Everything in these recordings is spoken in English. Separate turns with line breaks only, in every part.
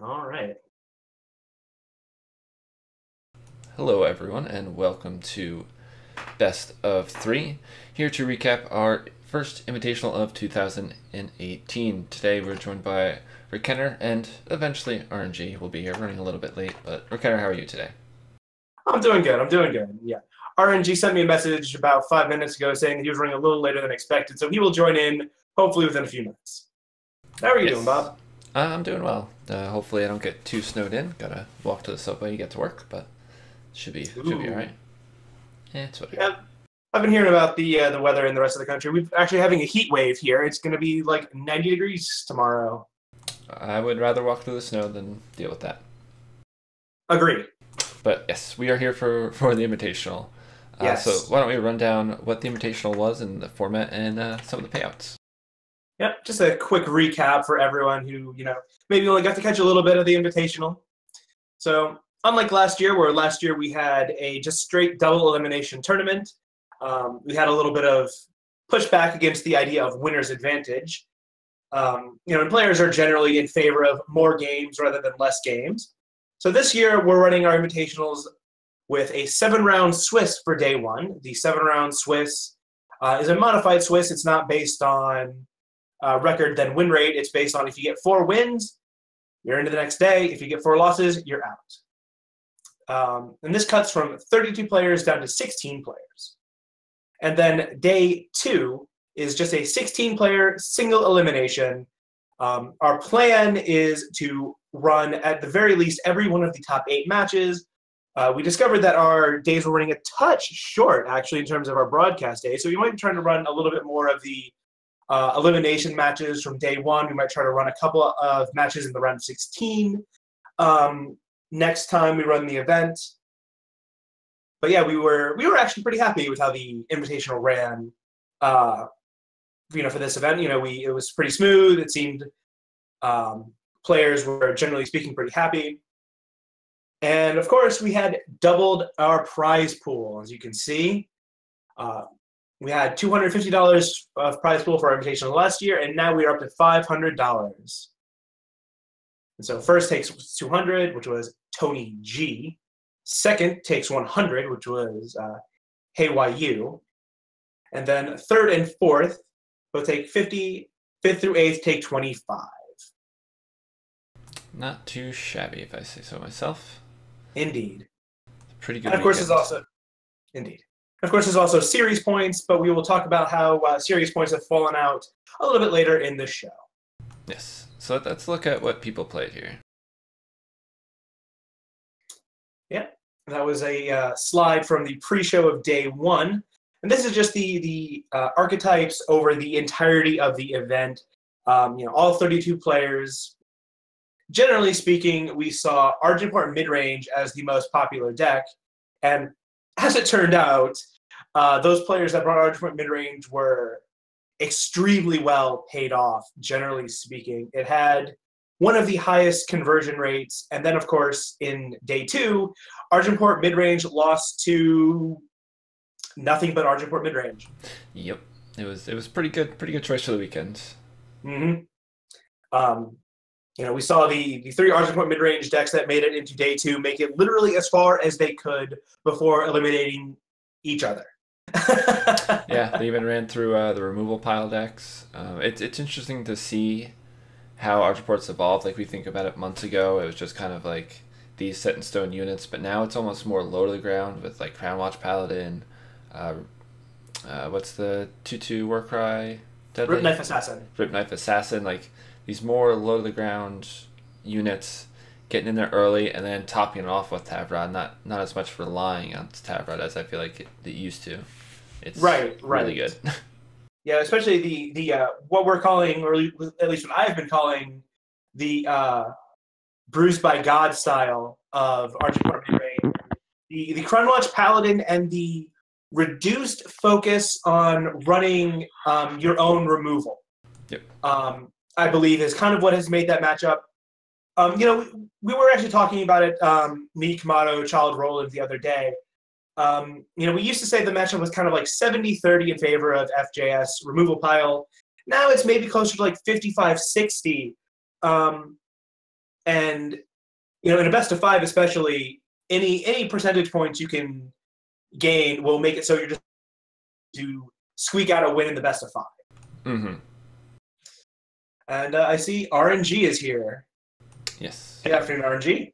All right.
Hello, everyone, and welcome to Best of Three. Here to recap our first Invitational of 2018. Today we're joined by rekenner and eventually RNG will be here, running a little bit late. But rekenner, how are you today?
I'm doing good. I'm doing good. Yeah. RNG sent me a message about 5 minutes ago saying that he was running a little later than expected, so he will join in hopefully within a few minutes. How are you doing,
Yes,
Bob?
I'm doing well. Hopefully, I don't get too snowed in. Gotta walk to the subway, get to work, but should be all right.
Ooh.
Yeah, it's whatever.
Yeah. I've been hearing about the weather in the rest of the country. We're actually having a heat wave here. It's going to be like 90 degrees tomorrow.
I would rather walk through the snow than deal with that.
Agree.
But yes, we are here for the Invitational. So
Yes.
why don't we run down what the Invitational was and the format and some of the payouts?
Yep. Just a quick recap for everyone who, maybe only got to catch a little bit of the Invitational. So, unlike last year, where last year we had a just straight double elimination tournament, we had a little bit of pushback against the idea of winner's advantage. And players are generally in favor of more games rather than less games. So this year we're running our invitationals with a 7-round Swiss for day one. The 7-round Swiss is a modified Swiss. It's not based on record then win rate. It's based on if you get 4 wins, you're into the next day. If you get 4 losses, you're out. And this cuts from 32 players down to 16 players. And then day 2 is just a 16-player single elimination. Our plan is to run, at the very least, every one of the top 8 matches. We discovered that our days were running a touch short, actually, in terms of our broadcast days. So we might be trying to run a little bit more of the elimination matches from day 1. We might try to run a couple of matches in the round of 16. Next time we run the event. But yeah, we were actually pretty happy with how the Invitational ran. For this event, it was pretty smooth. It seemed players were generally speaking pretty happy. And of course, we had doubled our prize pool, as you can see. We had $250 of prize pool for our Invitational last year, and now we are up to $500. And so first takes 200, which was Tony G. Second takes 100, which was Hey YU. And then third and fourth both take 50. Fifth through eighth take 25.
Not too shabby, if I say so myself.
Indeed.
Pretty good
And of course,
weekend.
there's also series points, but we will talk about how series points have fallen out a little bit later in the show.
Yes. So let's look at what people played here.
Yeah, that was a slide from the pre-show of day 1. And this is just the archetypes over the entirety of the event. All 32 players. Generally speaking, we saw Argenport mid-range as the most popular deck. And as it turned out, those players that brought Argenport mid-range were extremely well paid off, generally speaking. It had one of the highest conversion rates. And then, of course, in day 2, Argenport mid-range lost to nothing but Argenport mid-range.
Yep. It was pretty good choice for the weekend.
Mm-hmm. We saw the 3 Argenport mid-range decks that made it into day 2 make it literally as far as they could before eliminating each other.
Yeah, they even ran through the removal pile decks. It's interesting to see how Archerport's evolved. Like we think about it months ago, it was just kind of like these set in stone units, but now it's almost more low to the ground with like Crown Watch Paladin. What's the 2/2 Warcry? Deadly?
Rip Knife Assassin.
Rip Knife Assassin. Like these more low to the ground units getting in there early and then topping it off with Tavrod. Not as much relying on Tavrod as I feel like it used to. It's
right.
really good.
Yeah, especially the what we're calling, or at least what I've been calling, the bruised by God style of Argenport mid-range. The Crown Watch Paladin and the reduced focus on running your own removal.
Yep.
I believe is kind of what has made that matchup. We were actually talking about it, me, Kamado, Child Roland the other day. We used to say the matchup was kind of like 70-30 in favor of FJS removal pile. Now it's maybe closer to like 55-60. And in a best of 5, especially, any percentage points you can gain will make it so you're just to squeak out a win in the best of 5.
Mm-hmm.
And I see RNGee is here.
Yes.
Good afternoon, RNGee.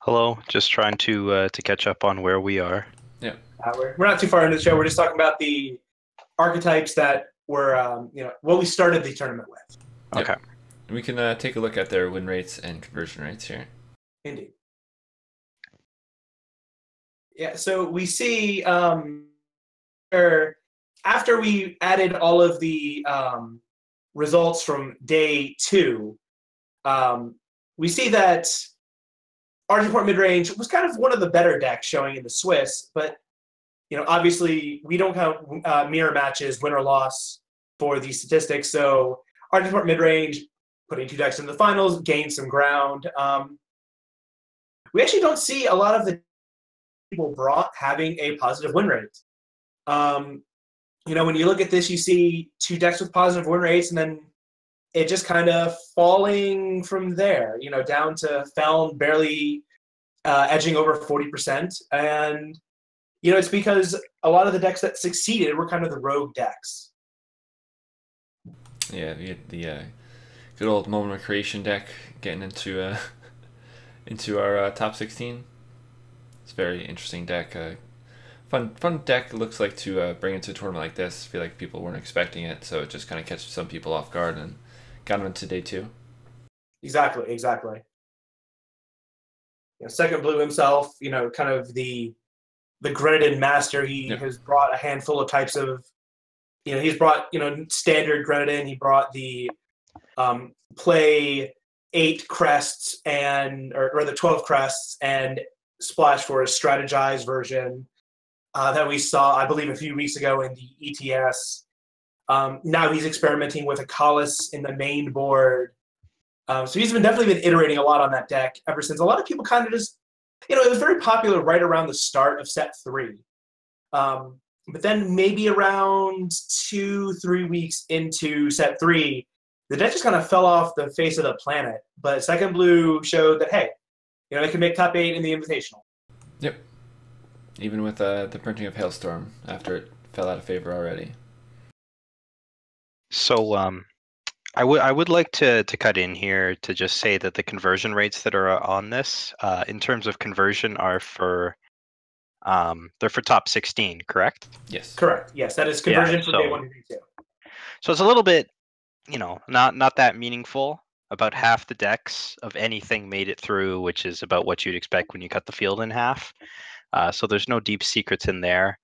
Hello. Just trying to catch up on where we are.
Yeah.
We're not too far into the show. We're just talking about the archetypes that were, what we started the tournament with.
Okay.
Yep. We can take a look at their win rates and conversion rates here.
Indeed. Yeah, so we see after we added all of the results from day 2, we see that Argentport Midrange was kind of one of the better decks showing in the Swiss, but obviously we don't count mirror matches, win or loss, for these statistics. So Argentport Midrange, putting 2 decks in the finals, gained some ground. We actually don't see a lot of the people brought having a positive win rate. When you look at this, you see 2 decks with positive win rates, and then it just kind of falling from there, down to Feln barely edging over 40%. And, it's because a lot of the decks that succeeded were kind of the rogue decks.
Yeah, the good old Moment of Creation deck getting into our top 16. It's a very interesting deck. Fun deck, looks like, to bring into a tournament like this. I feel like people weren't expecting it, so it just kind of catches some people off guard and got them into day 2.
Exactly. Second Blue himself, kind of the Grenadin master. He has brought a handful of types of, he's brought, standard Grenadin. He brought the play 8 crests or the 12 crests and splash for a strategized version that we saw, I believe, a few weeks ago in the ETS. Now he's experimenting with a Collis in the main board. So he's definitely been iterating a lot on that deck ever since. A lot of people kind of just, it was very popular right around the start of set 3. But then maybe around 2-3 weeks into set 3, the deck just kind of fell off the face of the planet. But Second Blue showed that, hey, they can make top 8 in the Invitational.
Yep. Even with the printing of Hailstorm after it fell out of favor already.
So I would like to cut in here to just say that the conversion rates that are on this, in terms of conversion, are for they're for top 16, correct?
Yes.
Correct. Yes, that is conversion from day 1 to day 2.
So it's a little bit, not that meaningful. About half the decks of anything made it through, which is about what you'd expect when you cut the field in half. So there's no deep secrets in there.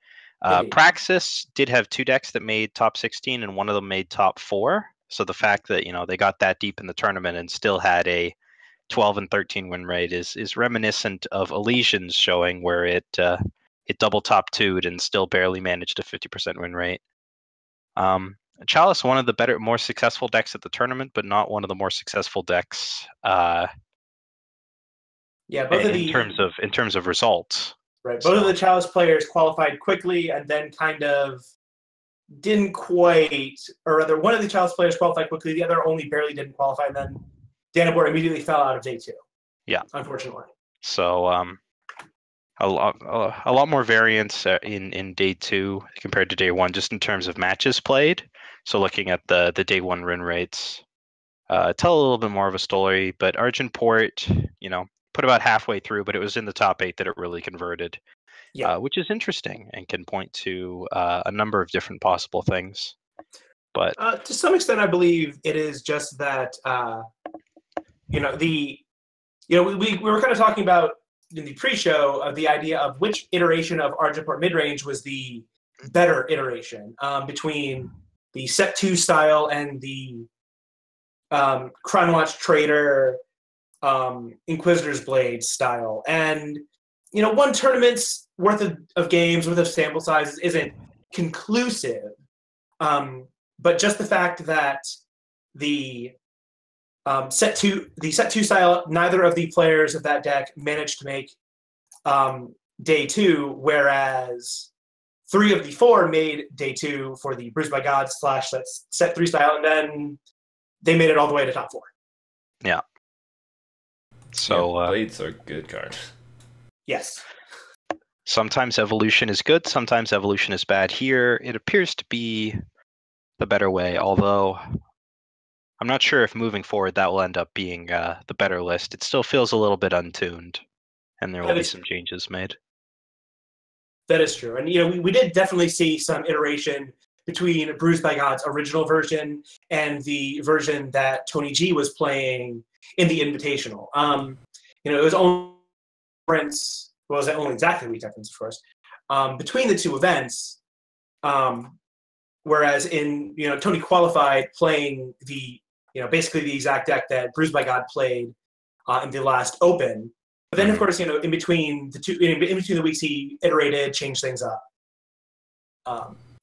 Praxis did have 2 decks that made top 16, and one of them made top 4. So the fact that they got that deep in the tournament and still had a 12 and 13 win rate is reminiscent of Elysian's showing, where it double top 2'd and still barely managed a 50% win rate. Chalice, one of the more successful decks at the tournament, but not one of the more successful decks.
Both
in terms of results.
Right. Both of the Chalice players qualified quickly and then kind of didn't quite, or rather, one of the Chalice players qualified quickly, the other only barely didn't qualify, and then Danabor immediately fell out of day 2.
Yeah.
Unfortunately.
So a lot more variance in day 2 compared to day 1, just in terms of matches played. So looking at the day 1 win rates, tell a little bit more of a story. But Argentport, put about halfway through, but it was in the top 8 that it really converted, which is interesting and can point to a number of different possible things. But
to some extent, I believe it is just that we were kind of talking about in the pre-show of the idea of which iteration of Argentport Midrange was the better iteration between the set 2 style and the Crown Watch Trader Inquisitor's Blade style. And one tournament's worth of games, worth of sample sizes isn't conclusive, but just the fact that the set 2 style, neither of the players of that deck managed to make day 2, whereas 3 of the 4 made day 2 for the Bruised by God / set 3 style, and then they made it all the way to top 4.
Yeah. So
Blades are a good card.
Yes.
sometimes evolution is good, sometimes evolution is bad. Here, it appears to be the better way, although I'm not sure if moving forward that will end up being the better list. It still feels a little bit untuned, and there will be some changes made.
That is true. And, we did definitely see some iteration between Bruised by God's original version and the version that Tony G was playing in the Invitational. It was only difference, well, it was only exactly a week difference, of course, between the two events. Whereas in, Tony qualified playing the, basically the exact deck that Bruised by God played in the last Open. But then, of course, in between the two, in between the weeks, he iterated, changed things up.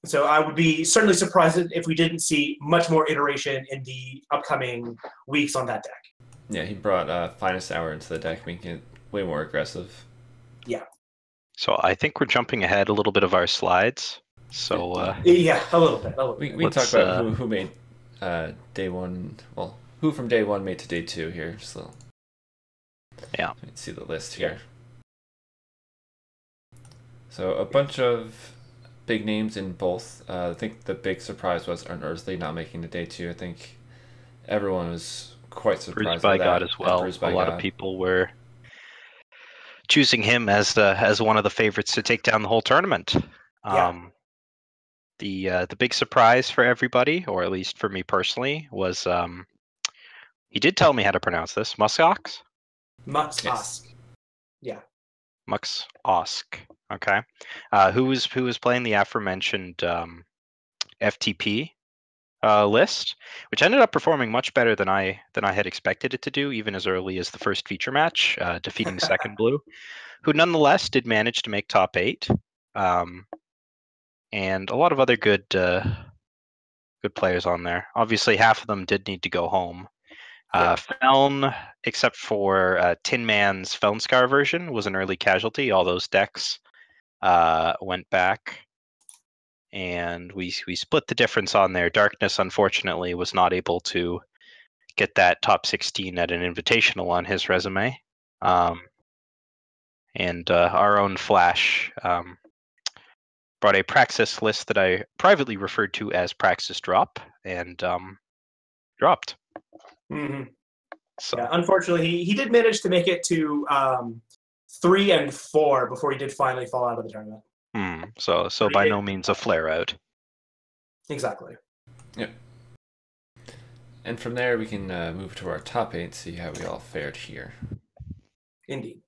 So I would be certainly surprised if we didn't see much more iteration in the upcoming weeks on that deck.
Yeah, he brought Finest Hour into the deck, making it way more aggressive.
Yeah.
So I think we're jumping ahead a little bit of our slides. So
yeah, a little bit.
We talk about who made day one. Well, who from day one made to day two here. So
yeah,
let's see the list here. So a bunch of big names in both. I think the big surprise was Unearthly not making the day two. I think everyone was quite surprised
Bruised by God as well. A lot of people were choosing him as one of the favorites to take down the whole tournament. The big surprise for everybody, or at least for me personally, was he did tell me how to pronounce this. Muskox?
Muskox.
Yes. Yeah. Muskox. Okay. Who was playing the aforementioned FTP list, which ended up performing much better than I had expected it to do, even as early as the first feature match, defeating Second Blue, who nonetheless did manage to make top 8. And a lot of other good players on there. Obviously, half of them did need to go home. Feln, except for Tin Man's Felnscar version, was an early casualty. All those decks went back, and we split the difference on there. Darkness, unfortunately, was not able to get that top 16 at an Invitational on his resume. And our own Flash brought a Praxis list that I privately referred to as Praxis Drop, and dropped.
Mm-hmm.
So
yeah, unfortunately, he did manage to make it to 3 and 4 before he did finally fall out of the tournament.
So by no means a flare out.
Exactly.
Yep. And from there, we can move to our top 8, see how we all fared here.
Indeed.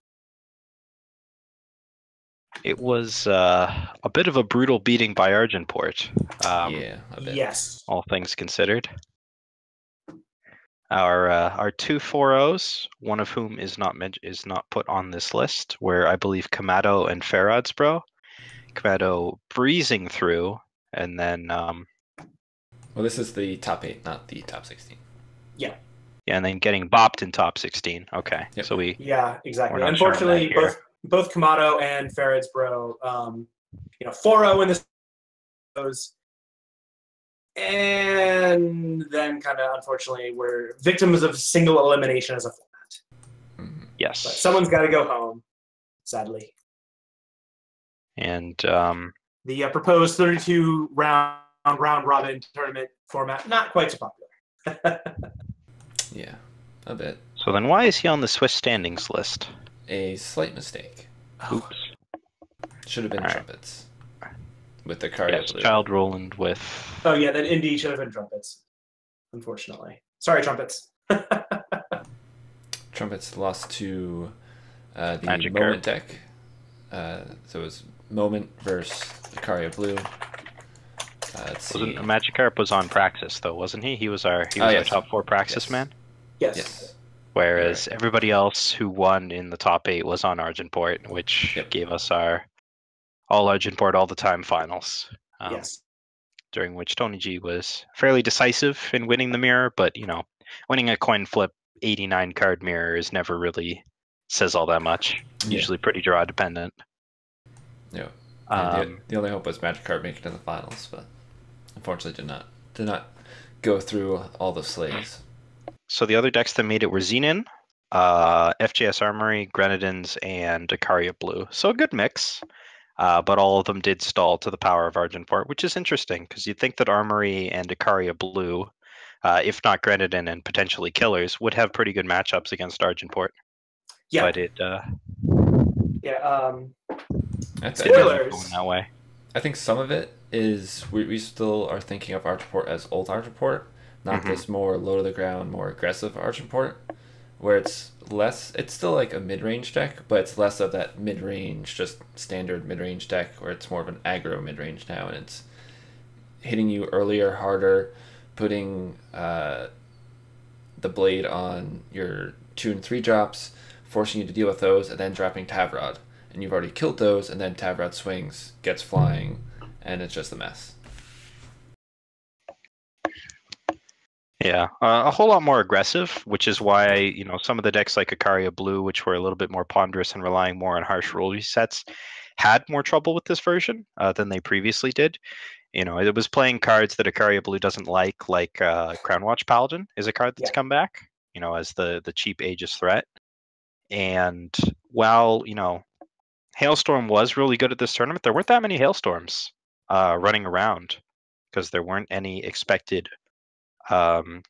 It was a bit of a brutal beating by Argenport.
Yeah, a bit.
Yes.
All things considered. Our two 4-0s, one of whom is not put on this list, where I believe Kamado and Farad's bro. Kamado breezing through, and then
well, this is the top 8, not the top 16.
Yeah.
Yeah, and then getting bopped in top 16. Okay.
Yep.
So we.
Yeah, exactly.
Unfortunately,
both Kamado and Farad's bro, 4-0 in those. And then kind of unfortunately we're victims of single elimination as a format.
Yes.
But someone's got to go home, sadly.
And
the proposed 32 round robin tournament format, not quite so popular.
Yeah, a bit.
So then why is he on the Swiss standings list?
A slight mistake.
Oops.
Should have been Trumpets. With the card.
Yes, Child Roland with...
Oh yeah, that indeed should have been Trumpets. Unfortunately. Sorry, Trumpets.
Trumpets lost to the
Magic
Moment deck. So it was Moment versus Icaria Blue.
Magikarp was on Praxis though, wasn't he? He was our top 4 Praxis man.
Yes.
Whereas everybody else who won in the top 8 was on Argenport, which gave us our all Argenport all the time finals.
Yes.
During which Tony G was fairly decisive in winning the mirror, but winning a coin flip 89 card mirror is never really says all that much. Usually pretty draw dependent.
Yeah. The only hope was Magikarp making it to the finals, but unfortunately did not go through all the slays.
So the other decks that made it were Xenon, FGS Armory, Grenadins, and Icaria Blue. So a good mix. But all of them did stall to the power of Argenport, which is interesting because you'd think that Armory and Icaria Blue, if not Grenadin and potentially Killers, would have pretty good matchups against Argenport.
Yeah.
But it.
Spoilers.
Going that way.
I think some of it is we still are thinking of Argenport as old Argenport, not this more low to the ground, more aggressive Argenport, where it's still like a mid-range deck, but it's less of that mid-range, just standard mid-range deck, where it's more of an aggro mid-range now, and it's hitting you earlier, harder, putting the blade on your 2 and 3 drops, forcing you to deal with those, and then dropping Tavrod. And you've already killed those, and then Tavrod swings, gets flying, and it's just a mess.
Yeah, a whole lot more aggressive, which is why some of the decks like Icaria Blue, which were a little bit more ponderous and relying more on harsh rule resets, had more trouble with this version than they previously did. It was playing cards that Icaria Blue doesn't like Crownwatch Paladin is a card that's come back, as the cheap Aegis threat. And while Hailstorm was really good at this tournament, there weren't that many Hailstorms running around because there weren't any expected aggressive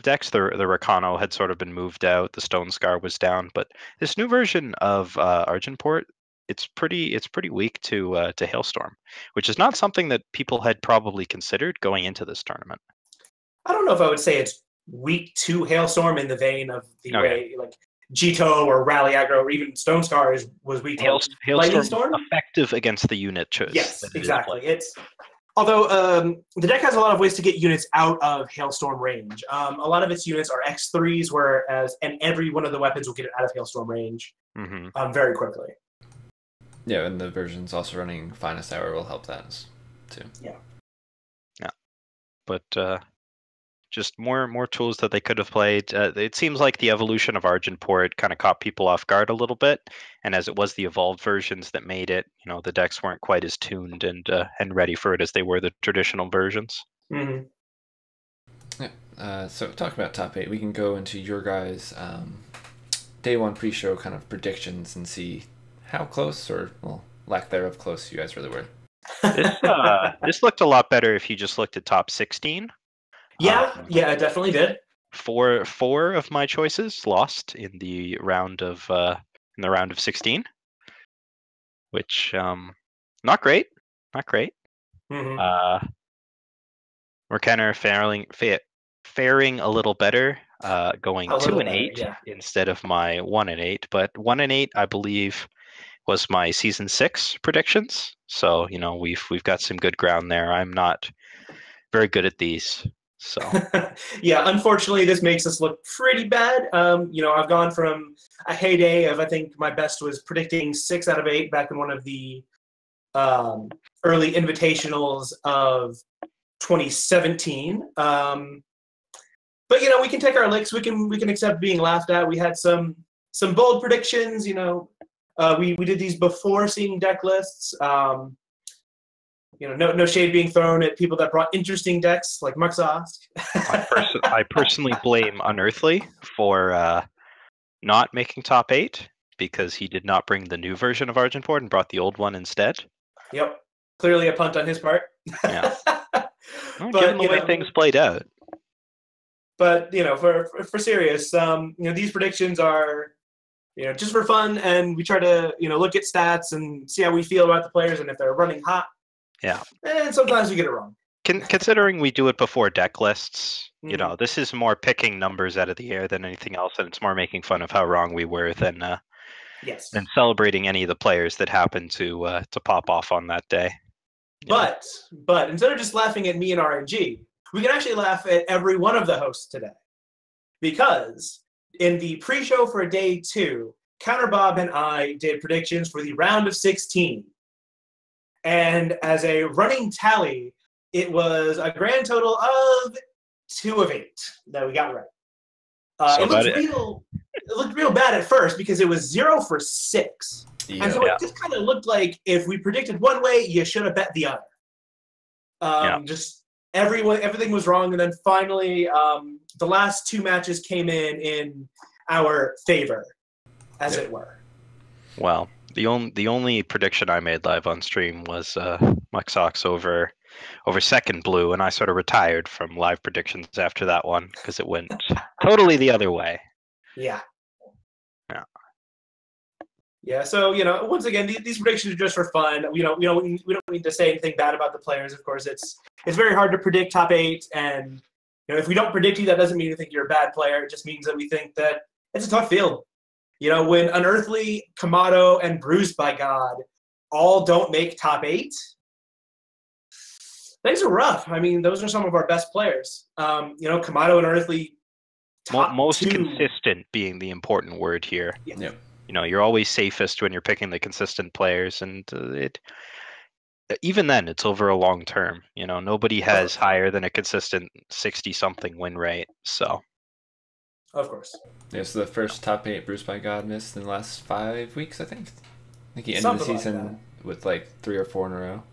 decks. The Rakano had sort of been moved out. The Stone Scar was down, but this new version of Argenport, it's pretty weak to Hailstorm, which is not something that people had probably considered going into this tournament.
I don't know if I would say it's weak to Hailstorm in the vein of the way like Jito or Rally Aggro or even Stone Scar was weak to Lightning Storm.
Effective against the unit choice.
Yes, exactly. Although the deck has a lot of ways to get units out of Hailstorm range. A lot of its units are X3s, and every one of the weapons will get it out of Hailstorm range very quickly.
Yeah, and the version's also running Finest Hour will help that too.
Yeah.
But just more tools that they could have played. It seems like the evolution of Argenport kind of caught people off guard a little bit, and as it was the evolved versions that made it, the decks weren't quite as tuned and ready for it as they were the traditional versions.
Yeah. So talking about top 8, we can go into your guys' day 1 pre-show kind of predictions and see how close or lack thereof close you guys really were.
This looked a lot better if you just looked at top 16.
Yeah, it definitely did.
Four of my choices lost in the round of 16, which not great. Rekenner faring a little better, going 2 and 8 instead of my 1 and 8. But 1 and 8, I believe, was my season 6 predictions. So we've got some good ground there. I'm not very good at these. So
yeah, unfortunately, this makes us look pretty bad. I've gone from a heyday of, I think my best was predicting 6 out of 8 back in one of the early invitationals of 2017. But we can take our licks. We can accept being laughed at. We had some bold predictions. We did these before seeing deck lists. No shade being thrown at people that brought interesting decks like Muxosk.
I personally blame Unearthly for not making top 8 because he did not bring the new version of Argenport and brought the old one instead.
Yep, clearly a punt on his part.
Yeah, given the way things played out.
But for serious, these predictions are just for fun, and we try to look at stats and see how we feel about the players and if they're running hot.
Yeah.
And sometimes we get it wrong.
Considering we do it before deck lists, this is more picking numbers out of the air than anything else, and it's more making fun of how wrong we were than celebrating any of the players that happen to pop off on that day.
But instead of just laughing at me and RNG, we can actually laugh at every one of the hosts today. Because in the pre-show for day 2, Counterbob and I did predictions for the round of 16. And as a running tally, it was a grand total of 2 of 8 that we got right. It looked real bad at first because it was 0 for 6. Yeah. And so it just kind of looked like if we predicted one way, you should have bet the other. Just everything was wrong, and then finally the last 2 matches came in our favor, as it were.
Well, the only prediction I made live on stream was Muck Sox over second blue, and I sort of retired from live predictions after that one because it went totally the other way.
Yeah.
Yeah.
Yeah. So once again, these predictions are just for fun. We don't need to say anything bad about the players. Of course, it's very hard to predict top 8, and if we don't predict you, that doesn't mean we think you're a bad player. It just means that we think that it's a tough field. When Unearthly, Kamado, and Bruised by God all don't make top 8, things are rough. I mean, those are some of our best players. Kamado and Unearthly,
most
2.
consistent being the important word here.
Yeah.
You're always safest when you're picking the consistent players, and even then, it's over a long term. Nobody has higher than a consistent 60-something win rate. So,
of course.
Yeah, so the first top 8 Bruised by God missed in the last 5 weeks, I think. I think he ended the season with like 3 or 4 in a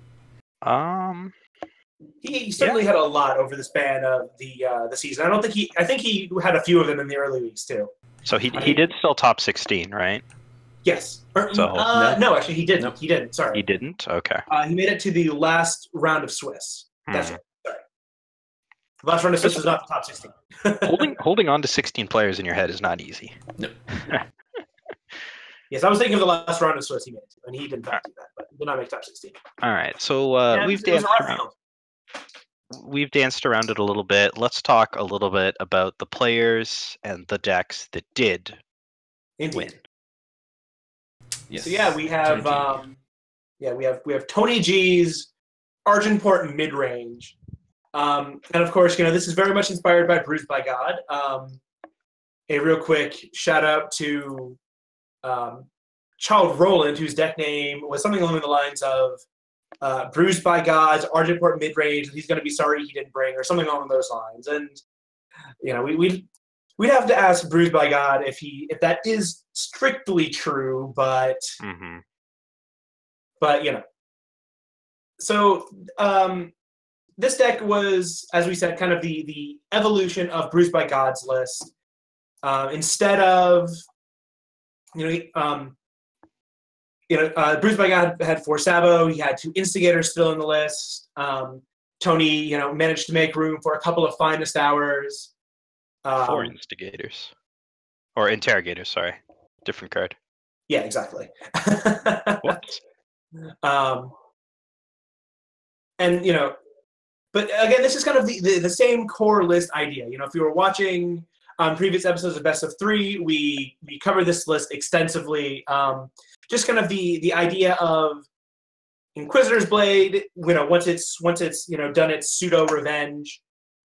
row.
He certainly had a lot over the span of the season. I think he had a few of them in the early weeks too.
So he did still top 16, right?
Yes. No, actually he didn't. Nope. He didn't. Sorry.
He didn't? Okay.
He made it to the last round of Swiss. That's right. Sorry. The last round of Swiss was not the top 16.
holding on to 16 players in your head is not easy.
No.
Yes, I was thinking of the last round of Swiss he made it to, and he didn't do that, but he did not make top 16.
All right. So we've danced around it a little bit. Let's talk a little bit about the players and the decks that did win.
Yes. So we have we have Tony G's Argenport mid range, and of course this is very much inspired by Bruised by God. A real quick shout out to Child Roland, whose deck name was something along the lines of Bruised by God's Argenport mid range. He's going to be sorry he didn't bring, or something along those lines. And we'd have to ask Bruised by God if that is strictly true, but So this deck was, as we said, kind of the evolution of Bruised by God's list. Instead of Bruised by God had 4 Sabo. He had 2 Instigators still in the list. Tony, managed to make room for a couple of Finest Hours.
4 Instigators. Or Interrogators, sorry. Different card.
Yeah, exactly.
What?
But again, this is kind of the same core list idea. If you were watching previous episodes of Best of 3, we covered this list extensively. Just kind of the idea of Inquisitor's Blade, once it's done its pseudo revenge,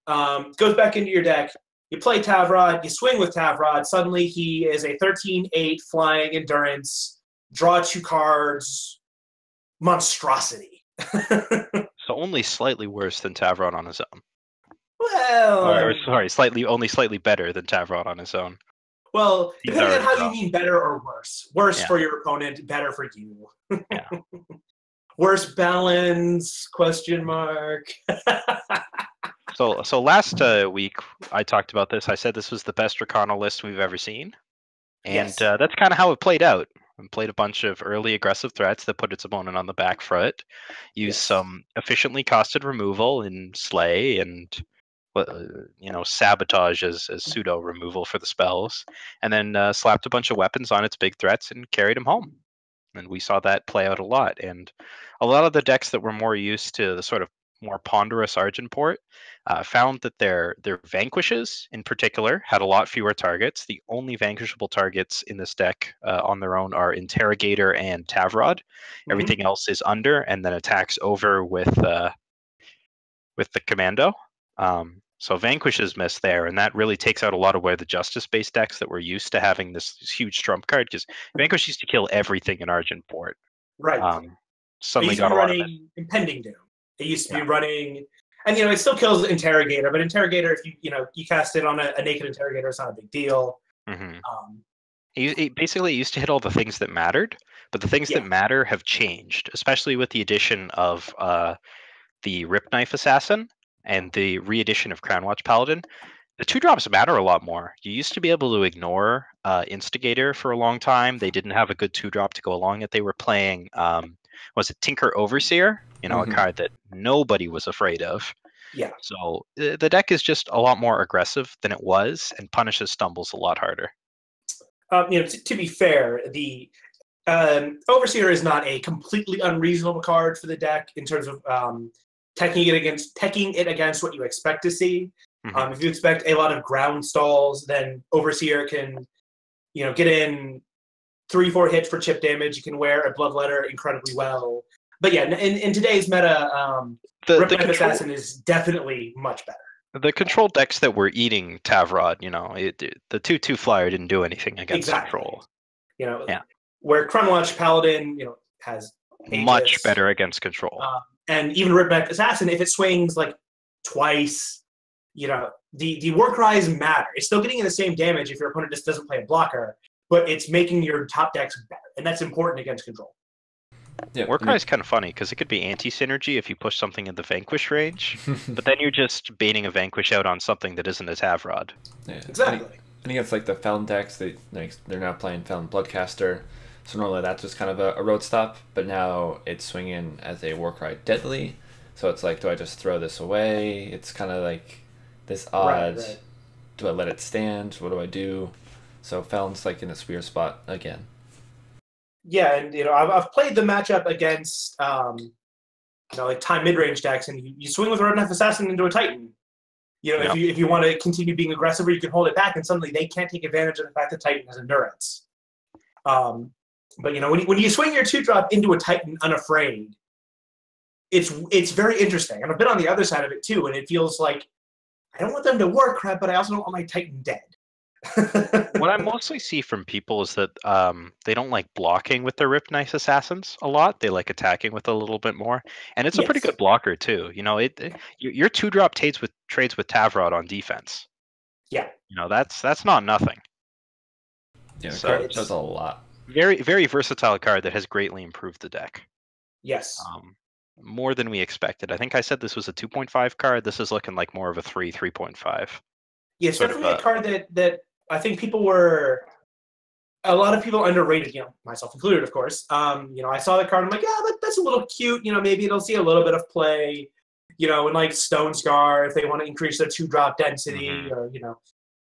goes back into your deck. You play Tavrod, you swing with Tavrod. Suddenly he is a 13/8 flying endurance, draw 2 cards, monstrosity.
So only slightly worse than Tavrod on his own.
Well,
sorry, only slightly better than Tavrod on his own.
Well, depending on how you mean better or worse. Worse for your opponent, better for you.
Yeah.
Worse balance, question mark.
So last week I talked about this. I said this was the best rekenner list we've ever seen. And that's kind of how it played out. It played a bunch of early aggressive threats that put its opponent on the back foot. Used some efficiently costed removal in Slay and Sabotage as pseudo removal for the spells, and then slapped a bunch of weapons on its big threats and carried them home. And we saw that play out a lot. And a lot of the decks that were more used to the sort of more ponderous Argenport found that their vanquishes in particular had a lot fewer targets. The only vanquishable targets in this deck on their own are Interrogator and Tavrod. Everything else is under and then attacks over with the Commando. So vanquishes miss there, and that really takes out a lot of where the justice-based decks that were used to having this huge trump card, because vanquish used to kill everything in Argenport.
Right.
Suddenly
got running Impending Doom. It used to be running, and it still kills Interrogator, but Interrogator, if you cast it on a naked Interrogator, it's not a big deal.
It basically used to hit all the things that mattered, but the things that matter have changed, especially with the addition of the Rip Knife Assassin and the re-edition of Crownwatch Paladin, the 2-drops matter a lot more. You used to be able to ignore Instigator for a long time. They didn't have a good 2-drop to go along it. They were playing, was it Tinker Overseer? A card that nobody was afraid of.
Yeah.
So the deck is just a lot more aggressive than it was, and punishes stumbles a lot harder.
To be fair, the Overseer is not a completely unreasonable card for the deck in terms of teching it against what you expect to see. If you expect a lot of ground stalls, then Overseer can, get in 3-4 hits for chip damage. You can wear a Bloodletter incredibly well. But yeah, in today's meta, Ripknife Assassin is definitely much better.
The control decks that were eating Tavrod, the 2/2 flyer didn't do anything against control.
Where Crownwatch Paladin, has
much better against control.
And even Ripknife Assassin, if it swings like twice, the war cries matter. It's still getting the same damage if your opponent just doesn't play a blocker, but it's making your top decks better, and that's important against control.
Yeah, war cry is kind of funny because it could be anti-synergy if you push something in the Vanquish range, but then you're just baiting a Vanquish out on something that isn't a Tavrod.
Yeah, exactly.
I think it's like the Felon decks. They're now playing Felon Bloodcaster, so normally that's just kind of a road stop, but now it's swinging as a Warcry Deadly, so it's like, do I just throw this away? It's kind of like this odd, right. Do I let it stand? What do I do? So Felon's like in this weird spot again.
Yeah, and I've played the matchup against like time mid-range decks, and you swing with a Ripknife Assassin into a Titan. If you want to continue being aggressive, or you can hold it back, and suddenly they can't take advantage of the fact that Titan has endurance. But when you swing your 2-drop into a Titan unafraid, it's very interesting. And I've been on the other side of it too, and it feels like I don't want them to war crap, but I also don't want my Titan dead.
What I mostly see from people is that they don't like blocking with their Ripknife Assassins a lot. They like attacking with a little bit more, and it's a pretty good blocker too. Your 2-drop trades with Tavrod on defense.
Yeah,
that's not nothing.
Yeah, so it does a lot.
Very, very versatile card that has greatly improved the deck.
Yes.
More than we expected. I think I said this was a 2.5 card. This is looking like more of a 3.5.
Yeah, it's definitely a card that I think a lot of people underrated, myself included, of course. I saw the card, I'm like, yeah, that's a little cute. Maybe it'll see a little bit of play, in like Stone Scar if they want to increase their 2-drop density, or,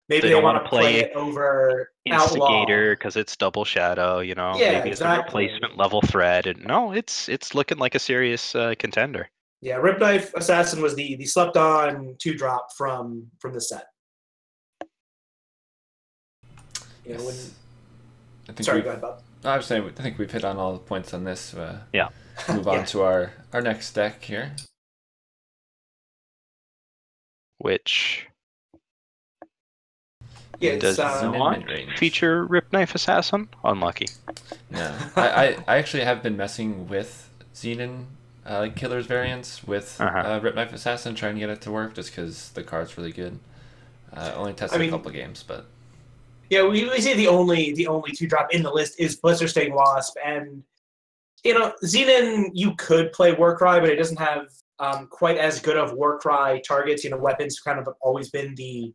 maybe they want to play it over
Instigator because it's double shadow, maybe it's a replacement level threat. And no, it's looking like a serious contender.
Yeah, Ripknife Assassin was the slept-on 2-drop from the set. Sorry, go ahead, Bob.
I was saying, I think we've hit on all the points on this.
Yeah.
Move on to our next deck here.
Which
does
not feature Ripknife Assassin. Unlucky.
No, I actually have been messing with Xenon Killer's variants with Ripknife Assassin, trying to get it to work, just because the card's really good. Only tested a couple games, but
yeah, we say the only 2-drop in the list is Blistersting Wasp, and Xenon you could play Warcry, but it doesn't have quite as good of Warcry targets. Weapons kind of have always been the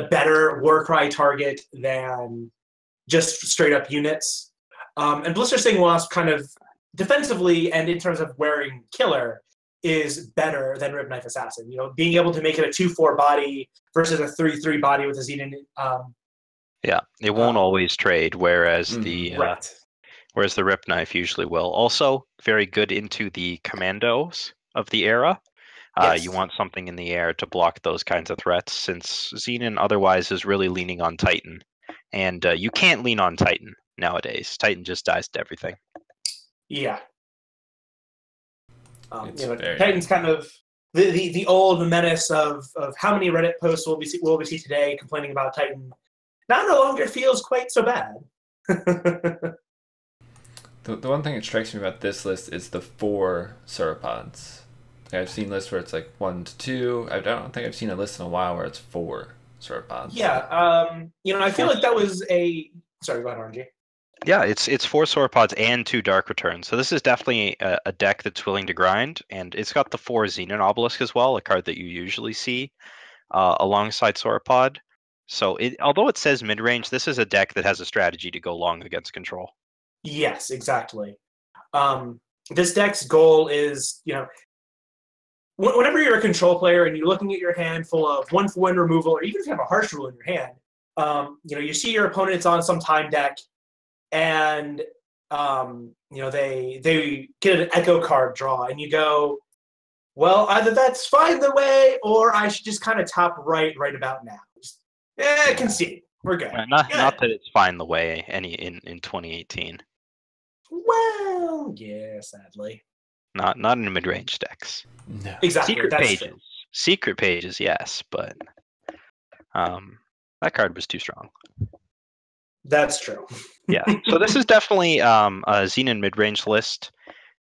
better Warcry target than just straight up units. And Blistersting Wasp kind of defensively and in terms of wearing Killer is better than Ripknife Assassin. Being able to make it a 2/4 body versus a 3/3 body with a Xenon.
Yeah, it won't always trade, whereas the Ripknife usually will. Also, very good into the commandos of the era. You want something in the air to block those kinds of threats, since Xenon otherwise is really leaning on Titan. And you can't lean on Titan nowadays. Titan just dies to everything.
Yeah. Titan's kind of the old menace of how many Reddit posts will we see today complaining about Titan. Now no longer feels quite so bad.
The one thing that strikes me about this list is the 4 sauropods. I've seen lists where it's like 1 to 2. I don't think I've seen a list in a while where it's 4 sauropods.
Yeah, I feel like that was a... Sorry, go ahead, RNG.
Yeah, it's 4 sauropods and 2 dark returns. So this is definitely a deck that's willing to grind, and it's got the 4 Xenon Obelisk as well, a card that you usually see alongside sauropod. So although it says mid range, this is a deck that has a strategy to go long against control.
Yes, exactly. This deck's goal is, whenever you're a control player and you're looking at your hand full of 1/1 removal, or even if you have a harsh rule in your hand, you see your opponent's on some time deck, and they get an echo card draw, and you go, well, either that's fine the way, or I should just kind of top right about now. Concede. We're good.
Not that it's fine the way in 2018.
Well, yeah, sadly.
Not in mid-range decks.
No.
Exactly.
Secret
that's
pages.
True.
Secret pages, yes, but that card was too strong.
That's true.
Yeah. So this is definitely a Xenon mid-range list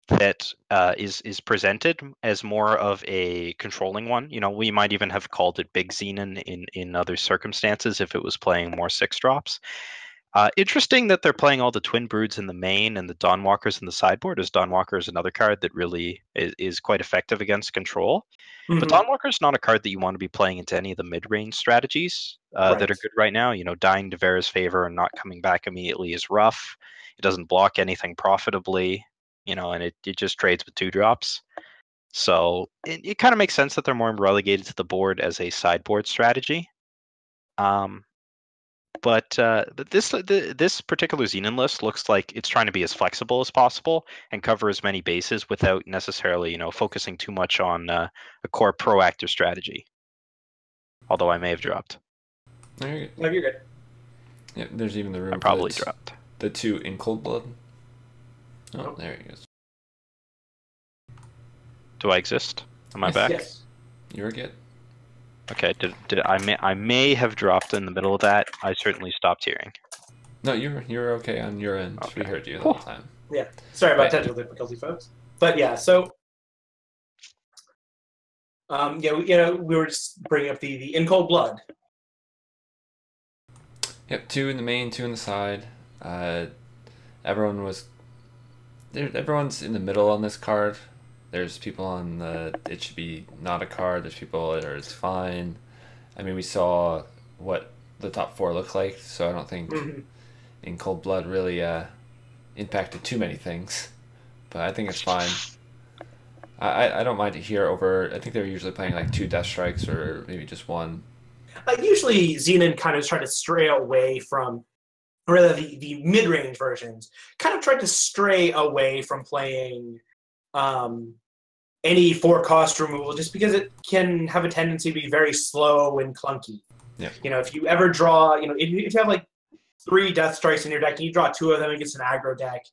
that is presented as more of a controlling one. We might even have called it Big Xenon in other circumstances if it was playing more 6-drops. Interesting that they're playing all the Twin Broods in the main and the Dawnwalkers in the sideboard, as Dawnwalker is another card that really is quite effective against control.
Mm-hmm.
But Dawnwalker is not a card that you want to be playing into any of the mid-range strategies that are good right now. Dying to Vera's favor and not coming back immediately is rough. It doesn't block anything profitably, and it just trades with 2-drops. So it kind of makes sense that they're more relegated to the board as a sideboard strategy. But this particular Xenon list looks like it's trying to be as flexible as possible and cover as many bases without necessarily, focusing too much on a core proactive strategy. Although I may have dropped.
No, you're good.
No, you're good.
Yeah, there's even the room.
I probably dropped.
The 2 in Cold Blood. Oh, there he goes.
Do I exist? Am I back?
Yes.
You're good.
Okay, did I may have dropped in the middle of that. I certainly stopped hearing.
No, you're okay on your end. Okay. We heard you the whole time.
Yeah. Sorry about technical difficulty, folks. But yeah, so we were just bringing up the in Cold Blood.
Yep, 2 in the main, 2 in the side. Everyone's in the middle on this card. There's people on it should be not a card. There's people that are it's fine. I mean, we saw what the top 4 look like, so I don't think in Cold Blood really impacted too many things. But I think it's fine. I don't mind it here over. I think they're usually playing like 2 Death Strikes or maybe just 1.
Usually Xenon kind of tried to stray away from, or rather the mid-range versions kind of tried to stray away from playing any 4-cost removal, just because it can have a tendency to be very slow and clunky.
Yeah.
If you ever draw, if you have like 3 Death Strikes in your deck and you draw 2 of them against an aggro deck,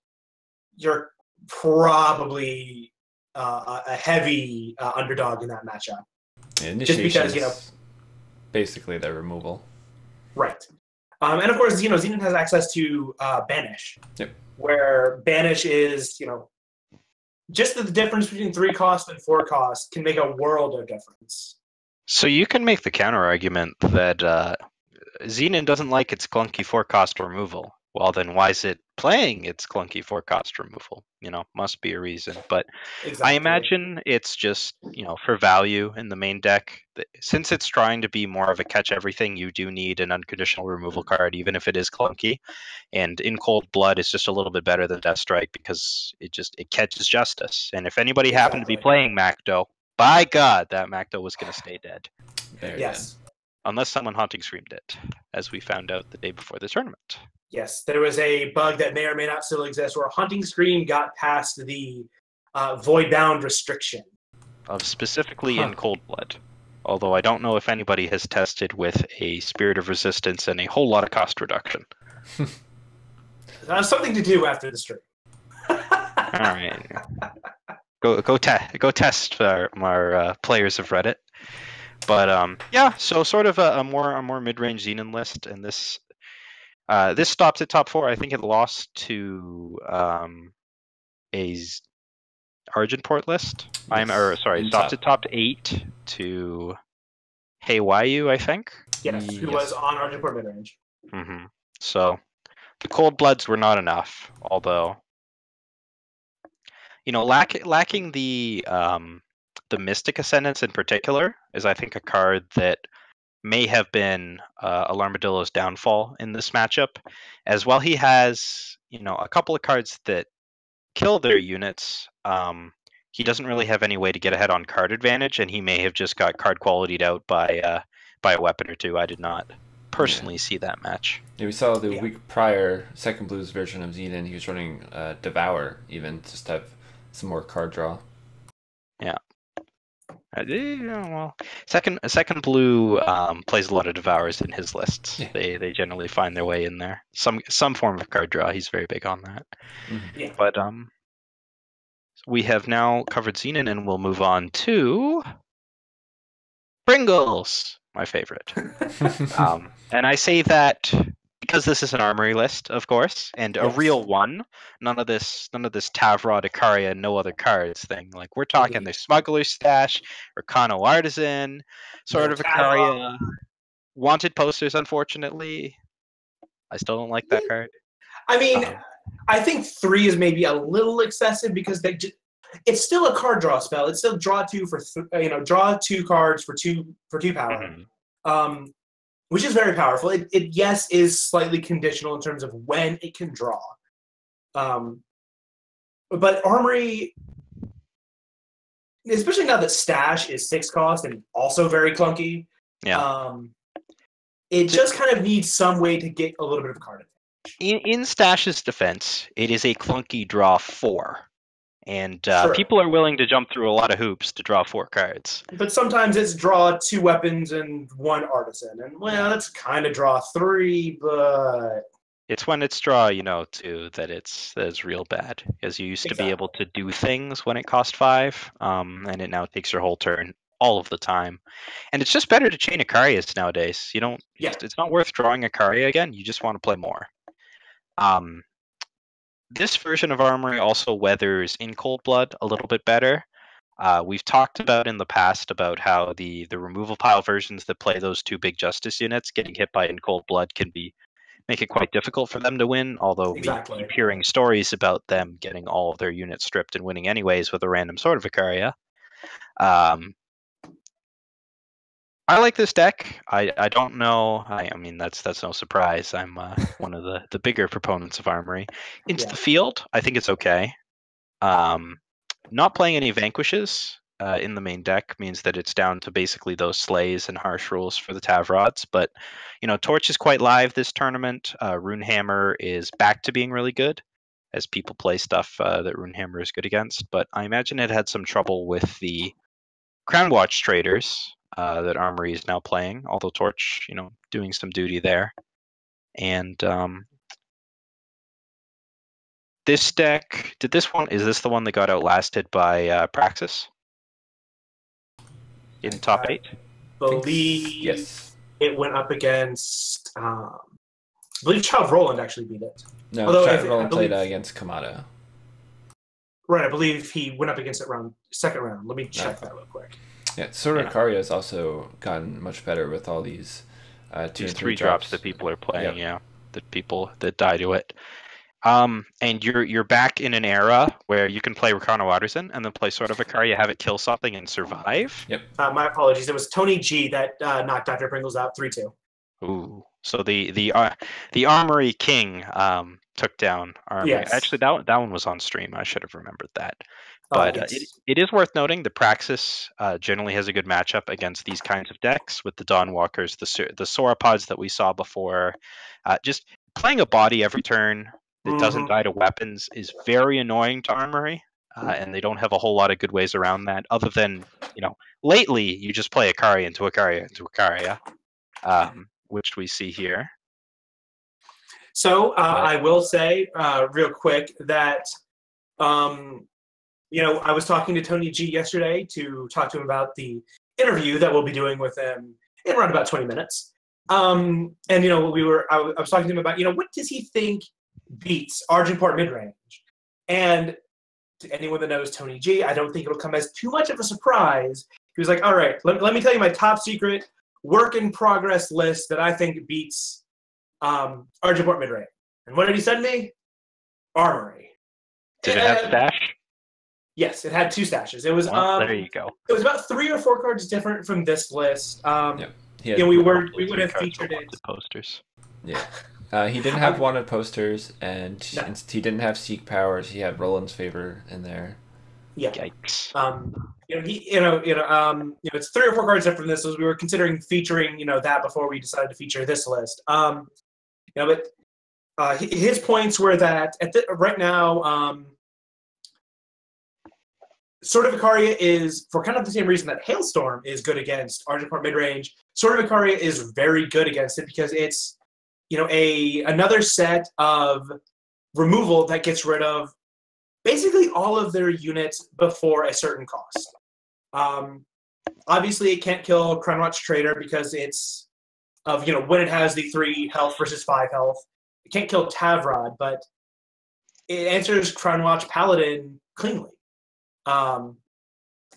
you're probably a heavy underdog in that matchup.
Just because basically their removal.
Right. And of course, Xenon has access to Banish.
Yep.
Where Banish is, just the difference between 3 cost and 4 cost can make a world of difference.
So you can make the counter argument that Xenon doesn't like its clunky 4-cost removal. Well, then why is it playing its clunky 4-cost removal? Must be a reason. But exactly. I imagine it's just, for value in the main deck. Since it's trying to be more of a catch everything, you do need an unconditional removal card, even if it is clunky. And in Cold Blood, it's just a little bit better than Death Strike because it catches justice. And if anybody happened to be playing Macdo, by God, that Macdo was going to stay dead.
Yes.
Unless someone Haunting Screamed it, as we found out the day before the tournament.
Yes, there was a bug that may or may not still exist where Haunting Scream got past the Voidbound restriction.
Of specifically in Cold Blood. Although I don't know if anybody has tested with a Spirit of Resistance and a whole lot of cost reduction.
Something to do after the stream.
All right. Go test our players of Reddit. But yeah, so sort of a more mid-range Xenon list, and this stopped at top 4. I think it lost to a Argenport list.
Yes.
Stopped at top 8 to Heiwayu, I think.
Yes, who was on Argenport mid-range.
Mm-hmm. So The Cold Bloods were not enough, although, you know, lacking the Mystic Ascendance in particular is, I think, a card that may have been Alarmadillo's downfall in this matchup. As well, he has, you know, a couple of cards that kill their units. He doesn't really have any way to get ahead on card advantage, and he may have just got card qualityed out by a weapon or two. I did not personally see that match.
Yeah, we saw the week prior, Second Blue's version of Xenon, he was running Devour, even, just to have some more card draw.
Yeah. Well, second blue plays a lot of Devours in his lists. Yeah. They generally find their way in there. Some form of card draw. He's very big on that.
Mm-hmm. Yeah.
But we have now covered Xenon, and we'll move on to Pringles, my favorite. And I say that because this is an armory list, of course, and a real one. None of this Tavrod, Icaria, no other cards thing. Like, we're talking the Smuggler's Stash, Recano Artisan, Sword of Icaria, wanted posters. Unfortunately, I still don't like that card.
I mean, I think 3 is maybe a little excessive because it's still a card draw spell. It's still draw 2 for draw 2 cards for 2 power. Mm-hmm. Which is very powerful. It yes is slightly conditional in terms of when it can draw. But Armory, especially now that Stash is 6 cost and also very clunky, it just kind of needs some way to get a little bit of card advantage.
In Stash's defense, it is a clunky draw 4. And people are willing to jump through a lot of hoops to draw 4 cards.
But sometimes it's draw 2 weapons and 1 artisan. And, well, that's kind of draw 3, but...
It's when it's draw, 2 that it's real bad. Because you used to be able to do things when it cost 5, and it now takes your whole turn all of the time. And it's just better to chain Icarias nowadays. It's not worth drawing Icaria again. You just want to play more. This version of Armory also weathers in Cold Blood a little bit better. We've talked about in the past about how the removal pile versions that play those 2 big Justice units getting hit by in Cold Blood can make it quite difficult for them to win, although we keep hearing stories about them getting all of their units stripped and winning anyways with a random Sword of Icaria. I like this deck. I don't know. I mean, that's no surprise. I'm one of the bigger proponents of Armory. Into the field, I think it's okay. Not playing any Vanquishes in the main deck means that it's down to basically those Slays and Harsh Rules for the Tavrods. But, Torch is quite live this tournament. Runehammer is back to being really good as people play stuff that Runehammer is good against. But I imagine it had some trouble with the Crown Watch traders that Armory is now playing, although Torch, doing some duty there. And this deck, is this the one that got outlasted by Praxis in top 8?
Believe it went up against, I believe Child Roland actually beat it.
No, Child Roland played against Kamado.
Right, I believe he went up against it second round. Let me check that real quick.
Yeah, Sword of Icaria has also gotten much better with all these 2 and 3
drops that people are playing. That die to it. And you're back in an era where you can play Recano Artisan and then play Sword of Icaria, have it kill something and survive.
Yep.
My apologies. It was Tony G that knocked Dr. Pringles out 3-2.
Ooh. So the Armory King took down Armory.
Yes.
Actually, that one was on stream. I should have remembered that. But it is worth noting the Praxis generally has a good matchup against these kinds of decks with the Dawnwalkers, the Sauropods that we saw before. Just playing a body every turn that doesn't die to weapons is very annoying to Armory, and they don't have a whole lot of good ways around that other than, lately you just play Icaria into Icaria into Icaria, which we see here.
So I will say real quick that I was talking to Tony G yesterday to talk to him about the interview that we'll be doing with him in around about 20 minutes. And I was talking to him about, what does he think beats Argenport midrange? And to anyone that knows Tony G, I don't think it'll come as too much of a surprise. He was like, all right, let me tell you my top secret work in progress list that I think beats Argenport midrange. And what did he send me? Armory.
Did it have stash?
Yes, it had 2 stashes. It was
there you go.
It was about 3 or 4 cards different from this list.
Yeah,
we would have featured it.
Posters.
Yeah. He didn't have wanted posters, and he didn't have Seek powers. He had Roland's favor in there.
Yeah.
Yikes.
It's 3 or 4 cards different from this. So we were considering featuring, that before we decided to feature this list. But his points were that right now, Sword of Ikaria is, for kind of the same reason that Hailstorm is good against Argent midrange, Sword of Ikaria is very good against it because it's, another set of removal that gets rid of basically all of their units before a certain cost. Obviously, it can't kill Crownwatch Trader because it's of, when it has the 3 health versus 5 health. It can't kill Tavrod, but it answers Crownwatch Paladin cleanly.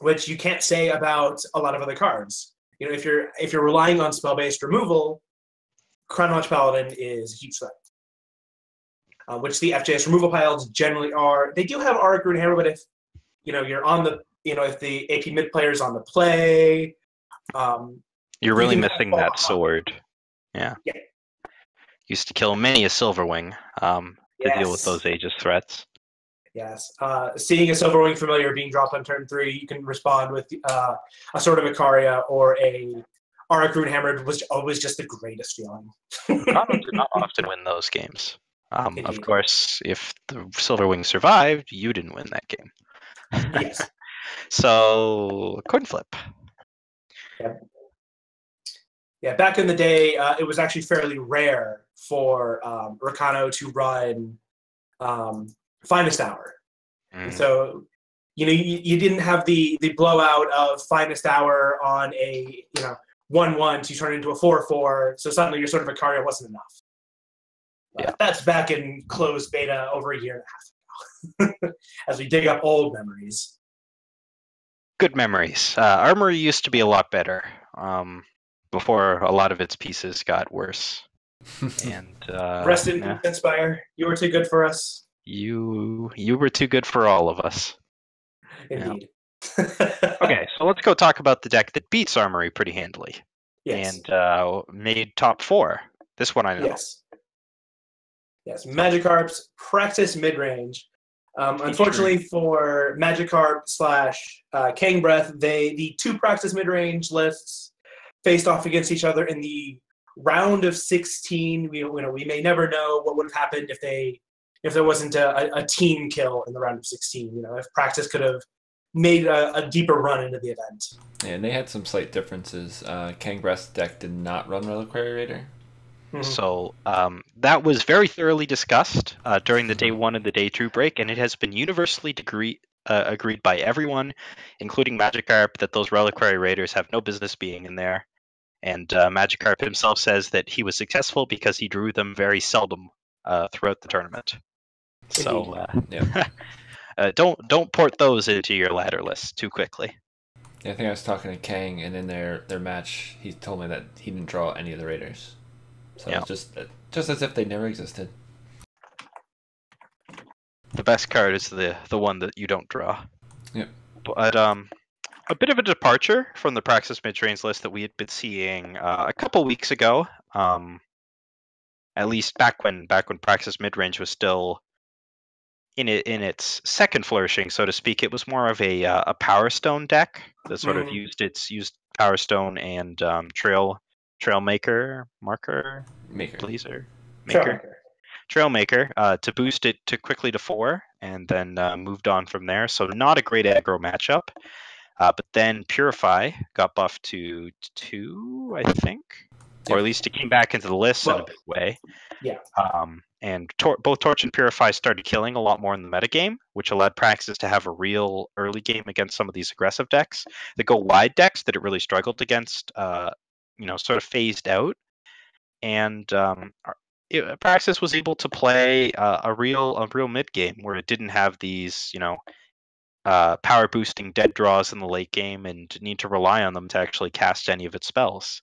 Which you can't say about a lot of other cards. If you're relying on spell-based removal, Crownwatch Paladin is a huge threat. Which the FJS removal piles generally are. They do have Auric Runehammer, but if you're on the if the AP mid player is on the play,
you're really missing that sword. Yeah. Used to kill many a Silverwing to deal with those Aegis threats.
Yes. Seeing a Silverwing familiar being dropped on turn 3, you can respond with a Sword of Ikaria or a Auric Runehammer, was always just the greatest feeling.
Toronto did not often win those games. Of course, if the Silverwing survived, you didn't win that game.
Yes.
So, coin flip.
Yeah, back in the day, it was actually fairly rare for Rakano to run Finest Hour. And so, you didn't have the blowout of Finest Hour on a 1/1 to turn into a 4/4. So suddenly your Sword of Ikaria wasn't enough. That's back in closed beta over a year and a half ago, as we dig up old memories.
Good memories. Armory used to be a lot better before a lot of its pieces got worse. And
rest in peace, Inspire. You were too good for us.
You were too good for all of us.
Indeed.
Okay, so let's go talk about the deck that beats Armory pretty handily.
Yes.
And made top 4. This one I know.
Yes. Magikarp's Praxis midrange. Unfortunately for Magikarp / Kang Breath, the 2 Praxis midrange lists faced off against each other in the round of 16. We may never know what would have happened if there wasn't a team kill in the round of 16. If Praxis could have made a deeper run into the event.
Yeah, and they had some slight differences. Kang Breath's deck did not run Reliquary Raider.
So that was very thoroughly discussed during the day 1 and the day 2 break, and it has been universally agreed by everyone, including Magikarp, that those Reliquary Raiders have no business being in there. And Magikarp himself says that he was successful because he drew them very seldom throughout the tournament. So don't port those into your ladder list too quickly.
Yeah, I think I was talking to Kang, and in their match, he told me that he didn't draw any of the Raiders. So it's just as if they never existed.
The best card is the one that you don't draw.
Yep.
But a bit of a departure from the Praxis midrange list that we had been seeing a couple weeks ago. At least back when Praxis midrange was still in its second flourishing, so to speak. It was more of a Power Stone deck that sort of used Power Stone and Trailmaker to boost it quickly to 4, and then moved on from there. So not a great aggro matchup. But then Purify got buffed to 2, I think, or at least it came back into the list in a big way.
Yeah.
And both Torch and Purify started killing a lot more in the metagame, which allowed Praxis to have a real early game against some of these aggressive decks. The go wide decks that it really struggled against, sort of phased out. And Praxis was able to play a real mid game where it didn't have these, power boosting dead draws in the late game and need to rely on them to actually cast any of its spells.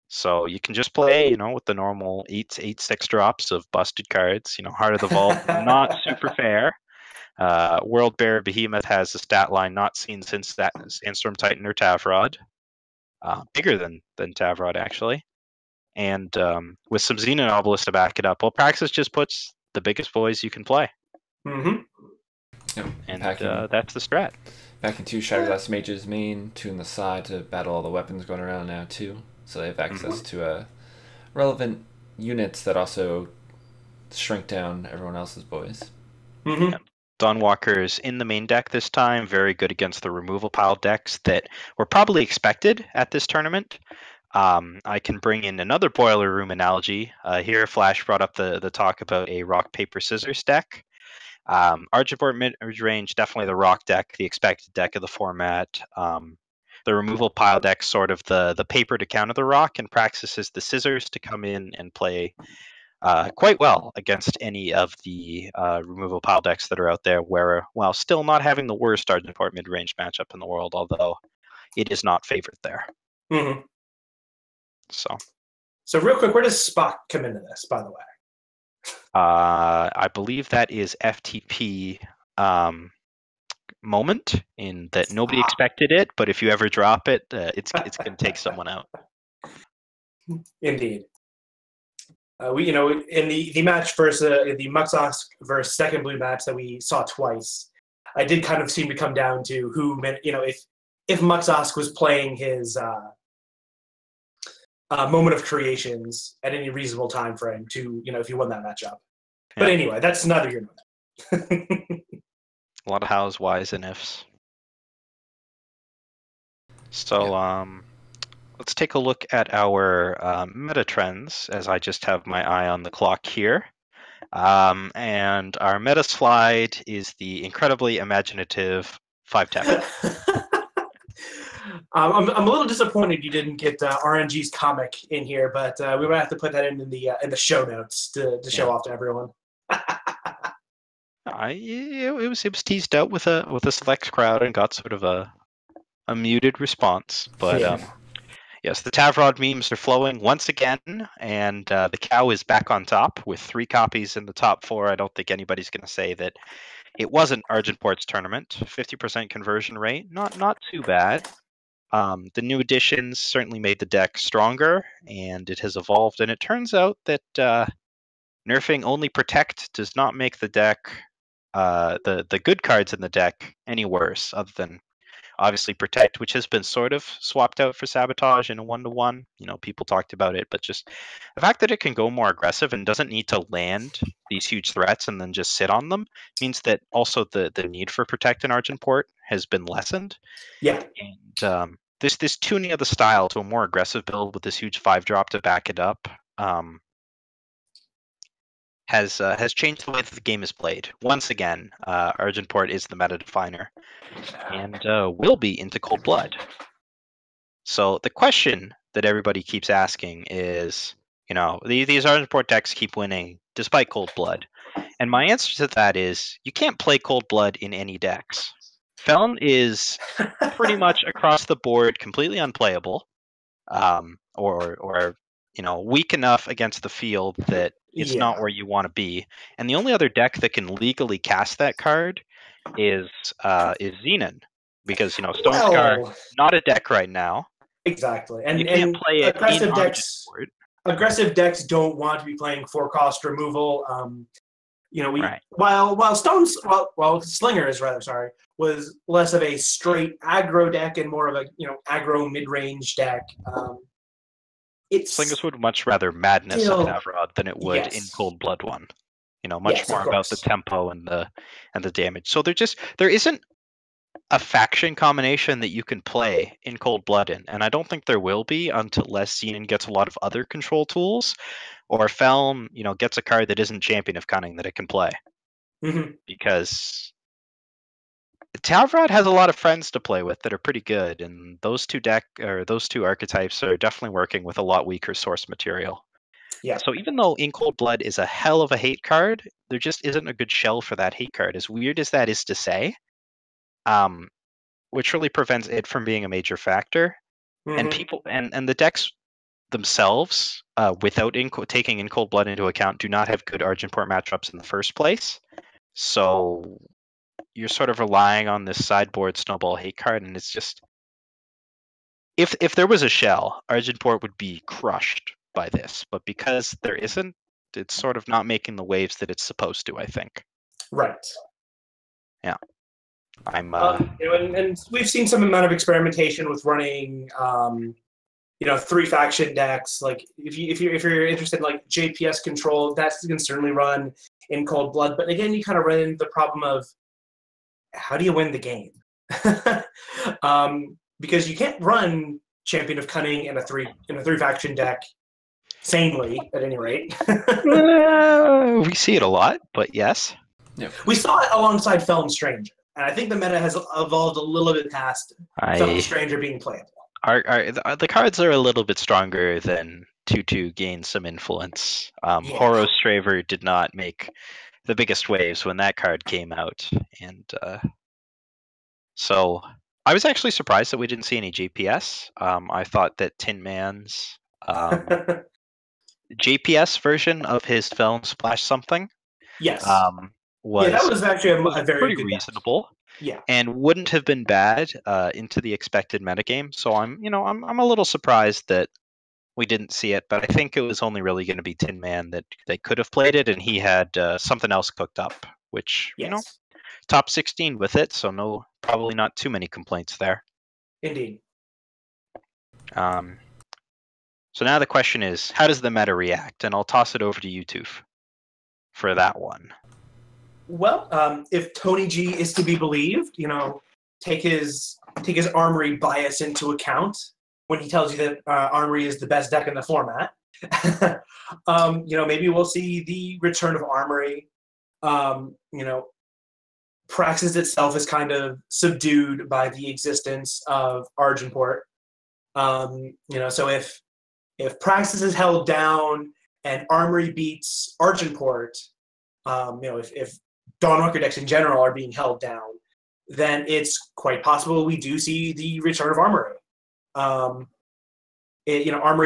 So you can just play, with the normal 8/6 drops of busted cards. Heart of the Vault, not super fair. World Bear Behemoth has a stat line not seen since that Sandstorm Titan or Tavrod. Bigger than Tavrod, actually. And with some Xenon Obelisk to back it up, well, Praxis just puts the biggest boys you can play.
Mm-hmm.
Yep.
And that's the strat.
Packing 2 Shatterglass Mages main, 2 on the side to battle all the weapons going around now too. So they have access to relevant units that also shrink down everyone else's boys.
Mm-hmm.
Yeah. Dawnwalkers in the main deck this time, very good against the removal pile decks that were probably expected at this tournament. I can bring in another boiler room analogy. Here, Flash brought up the talk about a rock, paper, scissors deck. Archetype mid-range, definitely the rock deck, the expected deck of the format. The removal pile deck, sort of the paper to counter the rock, and Praxis is the scissors to come in and play quite well against any of the removal pile decks that are out there, where, while still not having the worst Argenport mid-range matchup in the world, although it is not favored there.
Mm-hmm.
So
real quick, where does Spock come into this, by the way?
I believe that is FTP moment, in that nobody expected it, but if you ever drop it, it's going to take someone out.
Indeed. We, in the match versus the Muxosk versus Second Blue match that we saw twice, I did kind of seem to come down to who, if Muxosk was playing his moment of creations at any reasonable time frame to, if he won that matchup. Yeah. But anyway, that's neither here nor there.
A lot of hows, whys, and ifs. So let's take a look at our meta trends, as I just have my eye on the clock here. And our meta slide is the incredibly imaginative 5-tap.
I'm a little disappointed you didn't get RNGee's comic in here, but we might have to put that in the show notes to show off to everyone.
It was teased out with a select crowd and got sort of a muted response, but yes, the Tavrod memes are flowing once again, and the cow is back on top with 3 copies in the top 4. I don't think anybody's going to say that it wasn't Argenport's tournament. 50% conversion rate, not too bad. The new additions certainly made the deck stronger, and it has evolved. And it turns out that nerfing only Protect does not make the deck, the good cards in the deck, any worse, other than obviously Protect, which has been sort of swapped out for Sabotage in a 1-to-1. People talked about it, but just the fact that it can go more aggressive and doesn't need to land these huge threats and then just sit on them means that also the need for Protect in Argenport has been lessened.
Yeah.
And this tuning of the style to a more aggressive build with this huge 5-drop to back it up has changed the way that the game is played. Once again, Argenport is the meta definer, and will be into Cold Blood. So the question that everybody keeps asking is, these Argenport decks keep winning despite Cold Blood, and my answer to that is you can't play Cold Blood in any decks. Feln is pretty much across the board completely unplayable, or weak enough against the field that it's not where you want to be. And the only other deck that can legally cast that card is Xenon, because Stonescar not a deck right now.
Exactly,
and you can't play it
aggressive decks. Aggressive decks don't want to be playing 4-cost removal. While Slingers was less of a straight aggro deck and more of a aggro mid-range deck.
Slingers would much rather Madness of Tavrod than it would in Cold Blood one. Much more about the tempo and the damage. So there isn't a faction combination that you can play in Cold Blood in, and I don't think there will be unless Xenon gets a lot of other control tools, or Felm, gets a card that isn't Champion of Cunning that it can play.
Mm-hmm.
Because Tavrod has a lot of friends to play with that are pretty good, and those two archetypes are definitely working with a lot weaker source material.
Yeah.
So even though In Cold Blood is a hell of a hate card, there just isn't a good shell for that hate card. As weird as that is to say, which really prevents it from being a major factor.
Mm-hmm.
And people and the decks themselves, without taking in Cold Blood into account, do not have good Argenport matchups in the first place. So you're sort of relying on this sideboard Snowball Hate card, and it's just, if there was a shell, Argenport would be crushed by this, but because there isn't, it's sort of not making the waves that it's supposed to, I think.
Right.
Yeah. I'm
and we've seen some amount of experimentation with running 3 faction decks. Like if you're interested in like JPS control, that can certainly run in Cold Blood. But again, you kind of run into the problem of how do you win the game? Because you can't run Champion of Cunning in a 3 faction deck sanely, at any rate.
we see it a lot, but yes.
Yeah.
We saw it alongside Felon Stranger, and I think the meta has evolved a little bit past Felon Stranger being playable.
The cards are a little bit stronger than 2/2 gain some influence. Horo Straver did not make the biggest waves when that card came out, and so I was actually surprised that we didn't see any JPS. I thought that Tin Man's JPS version of his Felon Splash something,
yes,
was
that was actually a very
pretty
good
reasonable.
Deck. Yeah,
and wouldn't have been bad into the expected metagame. So I'm a little surprised that we didn't see it, but I think it was only really going to be Tin Man that they could have played it, and he had something else cooked up, which top 16 with it, so probably not too many complaints there.
Indeed.
So now the question is, how does the meta react? And I'll toss it over to you, Toof, for that one.
Well, if Tony G is to be believed, take his Armory bias into account when he tells you that Armory is the best deck in the format. Maybe we'll see the return of Armory. Praxis itself is kind of subdued by the existence of Argenport. So if Praxis is held down and Armory beats Argenport, if Dawnwalker decks in general are being held down, then it's quite possible we do see the return of Armory. Armory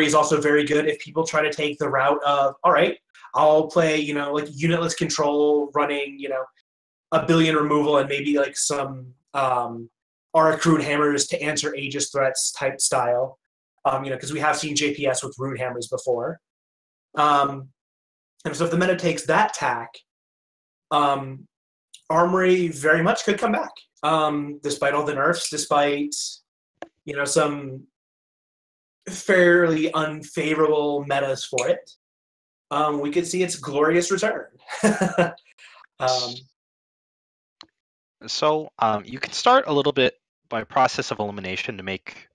is also very good if people try to take the route of, all right, I'll play, like unitless control, running, 1 billion removal and maybe like some Auric Root Hammers to answer Aegis threats type style. Because we have seen JPS with Root Hammers before. And so if the meta takes that tack, Armory very much could come back, despite all the nerfs, despite some fairly unfavorable metas for it. We could see its glorious return.
So you can start a little bit by process of elimination to make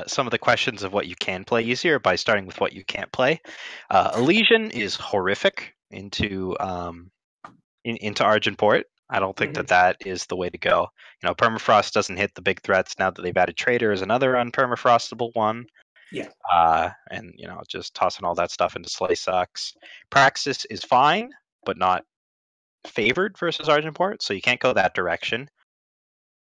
some of the questions of what you can play easier by starting with what you can't play. Elysian is horrific into Argenport. I don't think that is the way to go. Permafrost doesn't hit the big threats now that they've added Traitor as another unpermafrostable one.
Yeah.
And just tossing all that stuff into Slay sucks. Praxis is fine, but not favored versus Argenport, so you can't go that direction.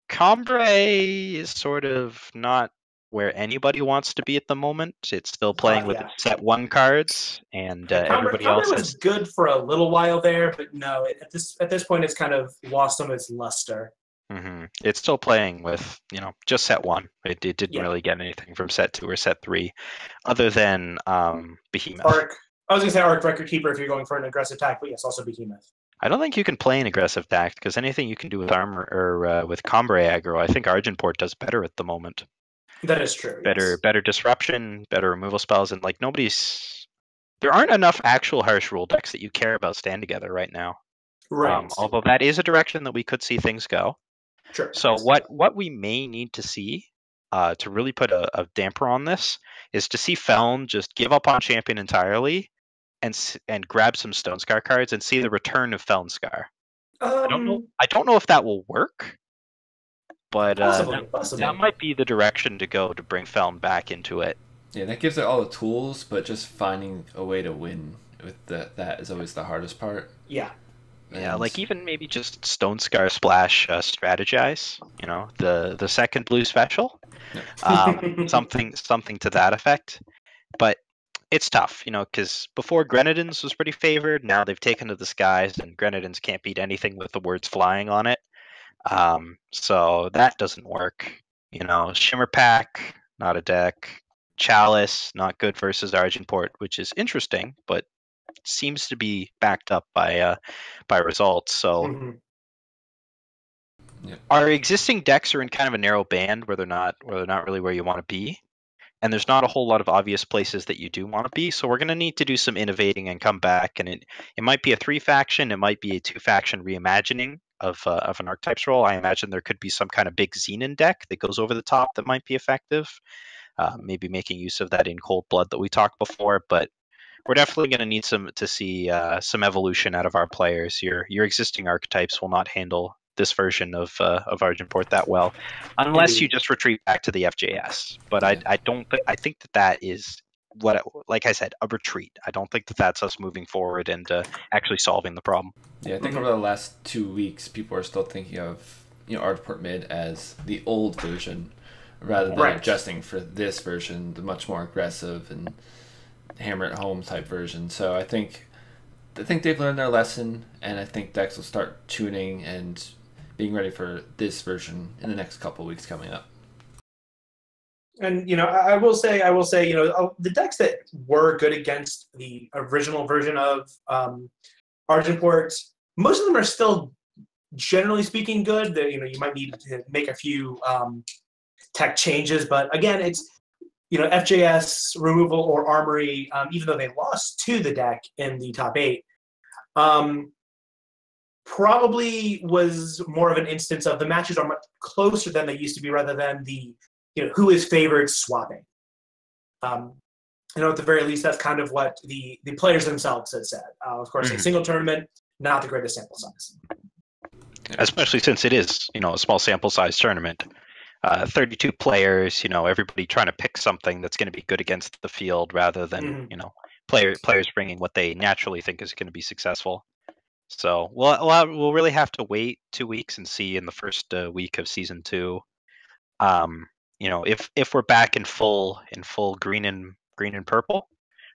Cambrai is sort of not where anybody wants to be at the moment. It's still playing with its set 1 cards, and everybody else
was good for a little while there, but no, at this point it's kind of lost some of its luster.
It's still playing with just set 1. It didn't really get anything from set 2 or set 3, other than Behemoth.
I was gonna say Arc Record Keeper if you're going for an aggressive attack, but yes, also Behemoth.
I don't think you can play an aggressive deck because anything you can do with armor or with Cambrai aggro, I think Argenport does better at the moment.
That is true.
Better disruption, better removal spells, and there aren't enough actual harsh rule decks that you care about stand together right now.
Right.
Although that is a direction that we could see things go.
Sure.
So what we may need to see to really put a damper on this is to see Feln just give up on Champion entirely and grab some Stonescar cards and see the return of Felnscar. I don't know if that will work, but
possibly.
That might be the direction to go to bring Feln back into it.
Yeah, that gives it all the tools, but just finding a way to win with that is always the hardest part.
Yeah.
Yeah, like even maybe just Stonescar Splash strategize. The second blue special, something to that effect. But it's tough, because before Grenadins was pretty favored. Now they've taken to the skies, and Grenadins can't beat anything with the words flying on it. So that doesn't work. Shimmer Pack, not a deck. Chalice, not good versus Argenport, which is interesting, but seems to be backed up by results. So our existing decks are in kind of a narrow band where they're not really where you want to be. And there's not a whole lot of obvious places that you do want to be. So we're going to need to do some innovating and come back. And it might be a 3-faction, it might be a 2-faction reimagining of an Archetypes role. I imagine there could be some kind of big Xenon deck that goes over the top that might be effective. Maybe making use of that in Cold Blood that we talked before. But we're definitely going to need to see some evolution out of our players. Your existing Archetypes will not handle this version of Argenport that well, unless you just retreat back to the FJS. But I think that is like I said, a retreat. I don't think that's us moving forward and actually solving the problem.
Yeah, I think over the last 2 weeks, people are still thinking of Argenport mid as the old version, rather than adjusting for this version, the much more aggressive and hammer it home type version. So I think they've learned their lesson, and I think decks will start tuning and being ready for this version in the next couple of weeks coming up.
And I will say, the decks that were good against the original version of Argenport, most of them are still, generally speaking, good. You might need to make a few tech changes, but again, it's FJS removal or Armory. Even though they lost to the deck in the top 8. Probably was more of an instance of the matches are much closer than they used to be, rather than the who is favored swapping. At the very least, that's kind of what the players themselves had said. Of course, a single tournament, not the greatest sample size.
Especially since it is a small sample size tournament. 32 players, everybody trying to pick something that's going to be good against the field, rather than players bringing what they naturally think is going to be successful. So we'll really have to wait 2 weeks and see in the first week of season 2. If we're back in full green and purple,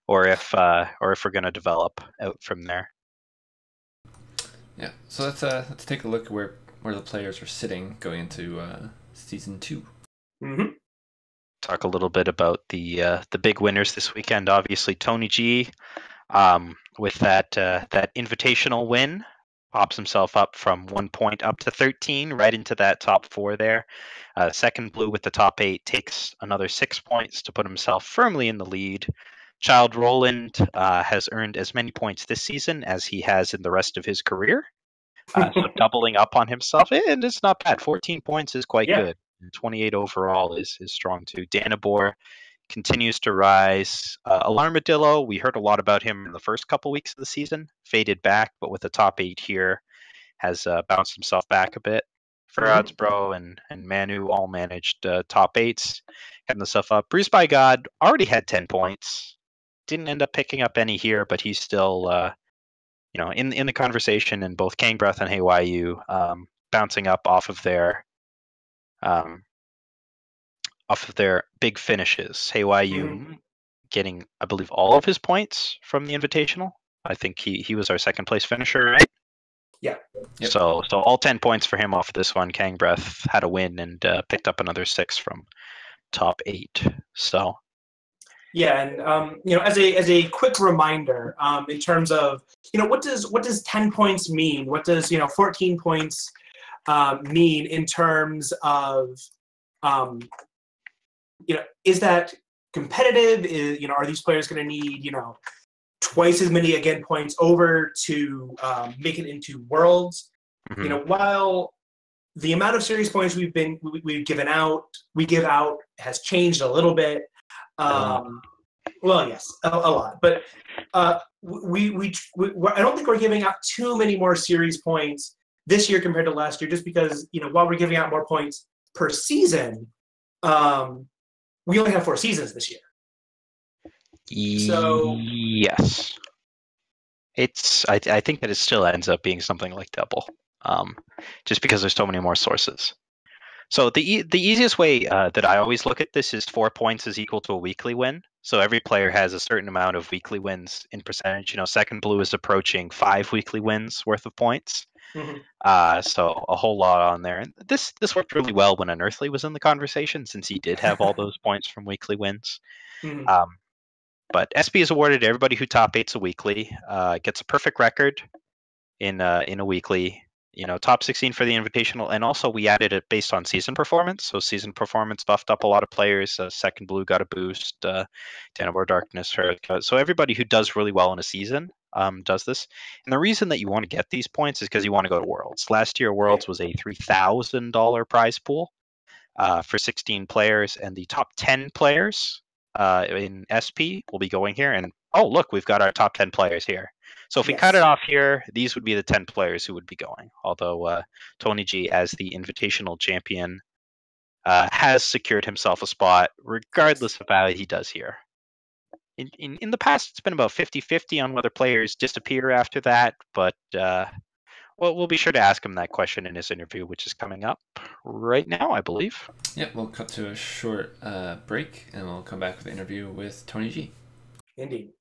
or if we're going to develop out from there.
Yeah. So let's take a look where the players are sitting going into season 2.
Talk a little bit about the big winners this weekend. Obviously, Tony G. With that invitational win, pops himself up from 1 point up to 13, right into that top 4 there. Second Blue with the top 8 takes another 6 points to put himself firmly in the lead. Child Roland has earned as many points this season as he has in the rest of his career. So doubling up on himself, and it's not bad. 14 points is quite good. 28 overall is strong too. Danabor continues to rise. Alarmadillo, we heard a lot about him in the first couple weeks of the season. Faded back, but with the top 8 here, has bounced himself back a bit. Feradsbro and Manu all managed top 8s, having themselves up. Bruised by God already had 10 points. Didn't end up picking up any here, but he's still in the conversation, and both Kang Breath and HeyYu bouncing up off of their big finishes. HeyYu getting, I believe, all of his points from the Invitational. I think he was our second place finisher, right?
Yeah.
Yep.
So all 10 points for him off of this one. Kang Breath had a win and picked up another 6 from top 8. So.
Yeah, and as a quick reminder, in terms of what does 10 points mean? What does 14 points mean in terms of is that competitive? Are these players going to need twice as many points over to make it into Worlds? While the amount of series points we give out has changed a little bit. Well, yes, a lot, but I don't think we're giving out too many more series points this year compared to last year, just because while we're giving out more points per season, we only have 4 seasons this year. So
yes, I think that it still ends up being something like double, just because there's so many more sources. So the easiest way that I always look at this is 4 points is equal to a weekly win. So every player has a certain amount of weekly wins in percentage. You know, second blue is approaching 5 weekly wins worth of points. So a whole lot on there. And this worked really well when Unearthly was in the conversation, since he did have all those points from weekly wins. But SP is awarded to everybody who top 8s a weekly, gets a perfect record in a weekly. You know, top 16 for the Invitational, and also we added it based on season performance. So season performance buffed up a lot of players. Second blue got a boost. Counterbob Darkness. So everybody who does really well in a season does this. And the reason that you want to get these points is because you want to go to Worlds. Last year, Worlds was a $3,000 prize pool for 16 players, and the top 10 players in SP will be going here. And oh, look, we've got our top 10 players here. So if we cut it off here, these would be the 10 players who would be going. Although Tony G, as the Invitational champion, has secured himself a spot, regardless of how he does here. In the past, it's been about 50-50 on whether players disappear after that, but we'll be sure to ask him that question in his interview, which is coming up right now, I believe.
Yep, we'll cut to a short break, and we'll come back with the interview with Tony G.
Indeed.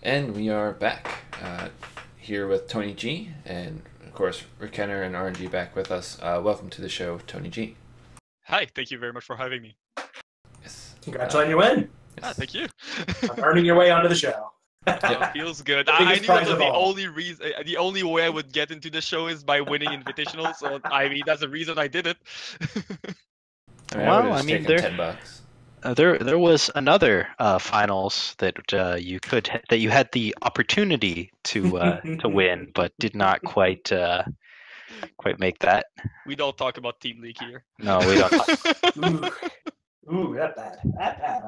And we are back here with Tony G, and of course rekenner and RNGee back with us. Welcome to the show, Tony G.
Hi, thank you very much for having me.
Yes.
Congrats on your win.
Yes.
Thank you.
On earning your way onto the show.
Feels good.
The
I
biggest
knew that
prize
was
of
the
all.
only reason, the only way I would get into the show is by winning Invitational. So I mean, that's the reason I did it.
I mean, I
Well,
would have
I
just
mean,
taken $10.
there was another finals that you had the opportunity to win, but did not quite make that.
We don't talk about Team League here.
No, we don't.
Ooh, that bad. That bad.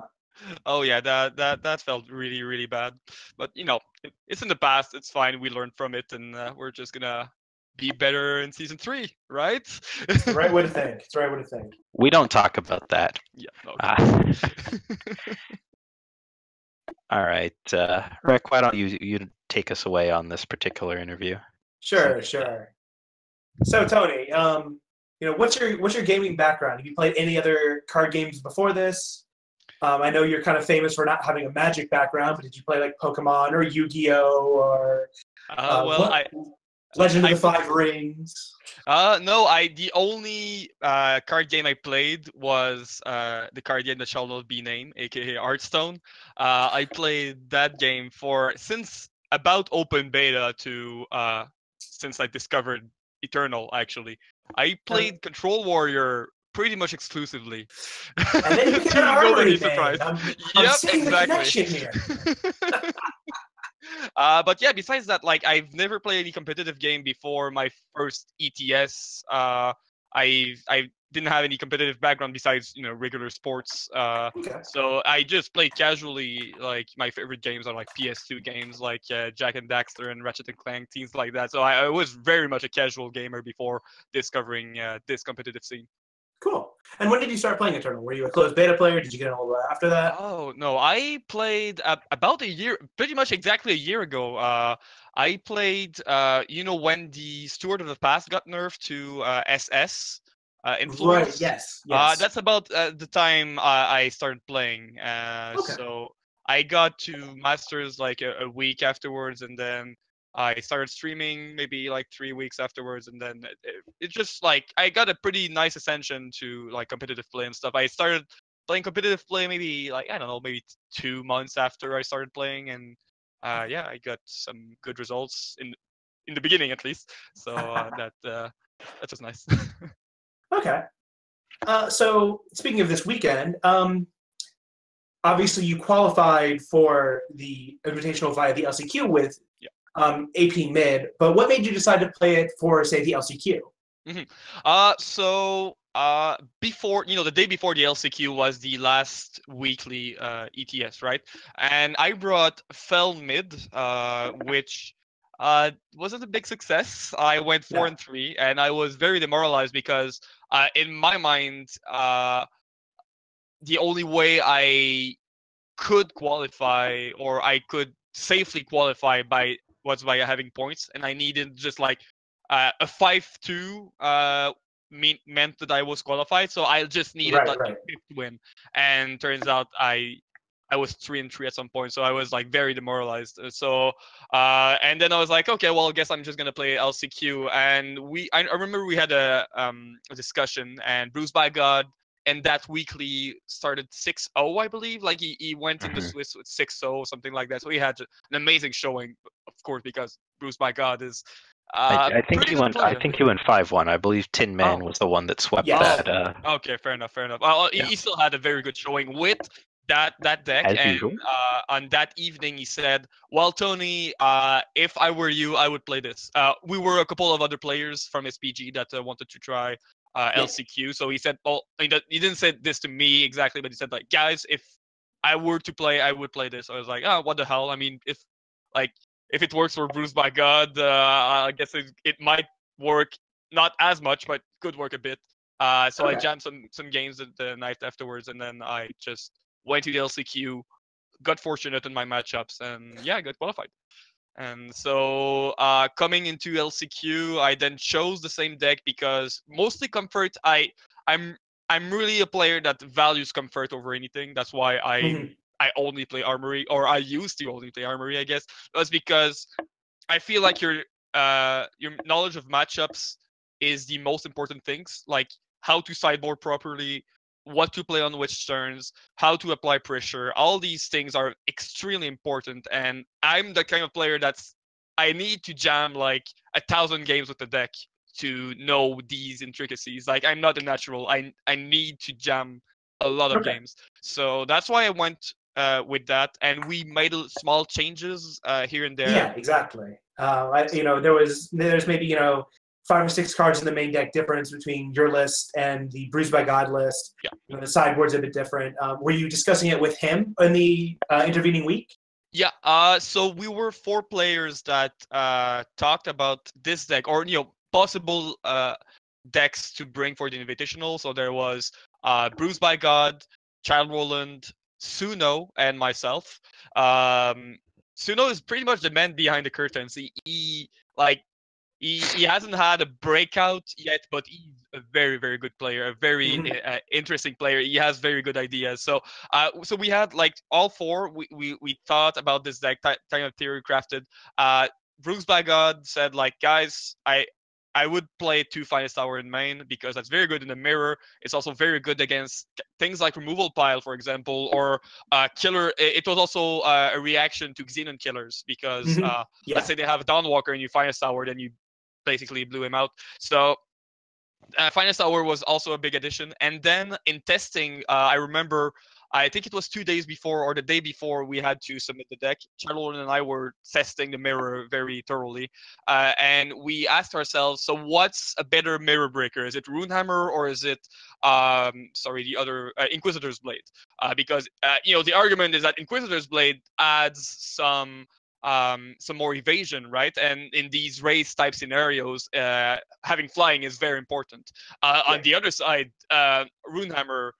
Oh yeah, that felt really bad. But you know, it's in the past. It's fine. We learned from it, and we're just gonna be better in season 3, right?
It's the right way to think. It's the right way to think.
We don't talk about that.
Yeah. No.
All right, Rek, why don't you take us away on this particular interview?
Sure. So Tony, what's your gaming background? Have you played any other card games before this? I know you're kind of famous for not having a Magic background, but did you play like Pokemon or Yu-Gi-Oh or Legend of the Five Rings?
No, the only card game I played was the card game that shall not be named, aka Hearthstone. I played that game since about open beta to since I discovered Eternal. Actually, I played Control Warrior pretty much exclusively.
And then you became an armory surprise. I'm seeing
exactly.
the connection here.
But yeah, besides that, like I've never played any competitive game before my first ETS. I didn't have any competitive background besides regular sports. So I just played casually. Like my favorite games are like PS2 games like Jak and Daxter and Ratchet and Clank, things like that. So I was very much a casual gamer before discovering this competitive scene.
Cool. And when did you start playing Eternal? Were you a closed beta player? Did you get in a little bit after that?
Oh, no. I played about a year, pretty much exactly a year ago. I played, when the Steward of the Past got nerfed to SS influence.
Right, yes.
That's about the time I started playing. So I got to Masters like a week afterwards, and then I started streaming maybe like 3 weeks afterwards, and then it just like I got a pretty nice ascension to like competitive play and stuff. I started playing competitive play maybe like I don't know, maybe 2 months after I started playing, and yeah, I got some good results in the beginning at least. So that was nice.
Okay. So speaking of this weekend, obviously you qualified for the Invitational via the LCQ with AP mid, but what made you decide to play it for, say, the LCQ?
So before, the day before the LCQ was the last weekly ETS, right? And I brought Fel mid, which wasn't a big success. I went 4-3, and I was very demoralized because in my mind, the only way I could qualify or I could safely qualify was by having points, and I needed just like a 5-2 meant that I was qualified. So I just needed a fifth win, and turns out I was 3-3 at some point, so I was like very demoralized. So and then I was like, okay, well, I guess I'm just gonna play LCQ. And I remember we had a discussion, and Bruised by God and that weekly started 6-0, I believe. Like he went into Swiss with 6-0, something like that. So he had an amazing showing, of course, because Bruce by God is.
I think he went 5-1. I believe Tin Man was the one that swept that.
Okay, fair enough. Well, he still had a very good showing with that deck,
as
and
usual.
On that evening he said, well, Tony, if I were you, I would play this. We were a couple of other players from SPG that wanted to try LCQ. So he said, well, he didn't say this to me exactly, but he said, like, guys, if I were to play, I would play this. I was like, oh, what the hell? I mean, if it works for Bruce by God, I guess it might work, not as much, but could work a bit. So I jammed some games the night afterwards, and then I just went to the LCQ, got fortunate in my matchups, and yeah, got qualified. And so coming into LCQ, I then chose the same deck because mostly comfort. I'm really a player that values comfort over anything. That's why I I only play Armory, or I used to only play Armory, I guess, was because I feel like your knowledge of matchups is the most important things, like how to sideboard properly, what to play on which turns, how to apply pressure. All these things are extremely important, and I'm the kind of player I need to jam like 1,000 games with the deck to know these intricacies. Like I'm not a natural. I need to jam a lot of games. So that's why I went with that, and we made small changes here and there.
Yeah, exactly. There's maybe 5 or 6 cards in the main deck difference between your list and the Bruised by God list.
Yeah.
The sideboard's a bit different. Were you discussing it with him in the intervening week?
Yeah. So we were 4 players that talked about this deck, or possible decks to bring for the Invitational. So there was Bruised by God, Child Roland, Suno, and myself. Suno is pretty much the man behind the curtains. He hasn't had a breakout yet, but he's a very, very good player, a very interesting player. He has very good ideas. So we had like all 4. We thought about this deck, kind of theory crafted. Bruce by God said, like, guys, I would play 2 Finest Hour in main because that's very good in the mirror. It's also very good against things like Removal Pile, for example, or Killer. It was also a reaction to Xenon Killers because let's say they have a Dawnwalker and you Finest Hour, then you basically blew him out. So Finest Hour was also a big addition. And then in testing, I remember, I think it was 2 days before or the day before we had to submit the deck, Charlotte and I were testing the mirror very thoroughly. And we asked ourselves, so what's a better mirror breaker? Is it Runehammer or is it, the other Inquisitor's Blade? Because, the argument is that Inquisitor's Blade adds some more evasion, right? And in these race type scenarios, having flying is very important. On the other side, Runehammer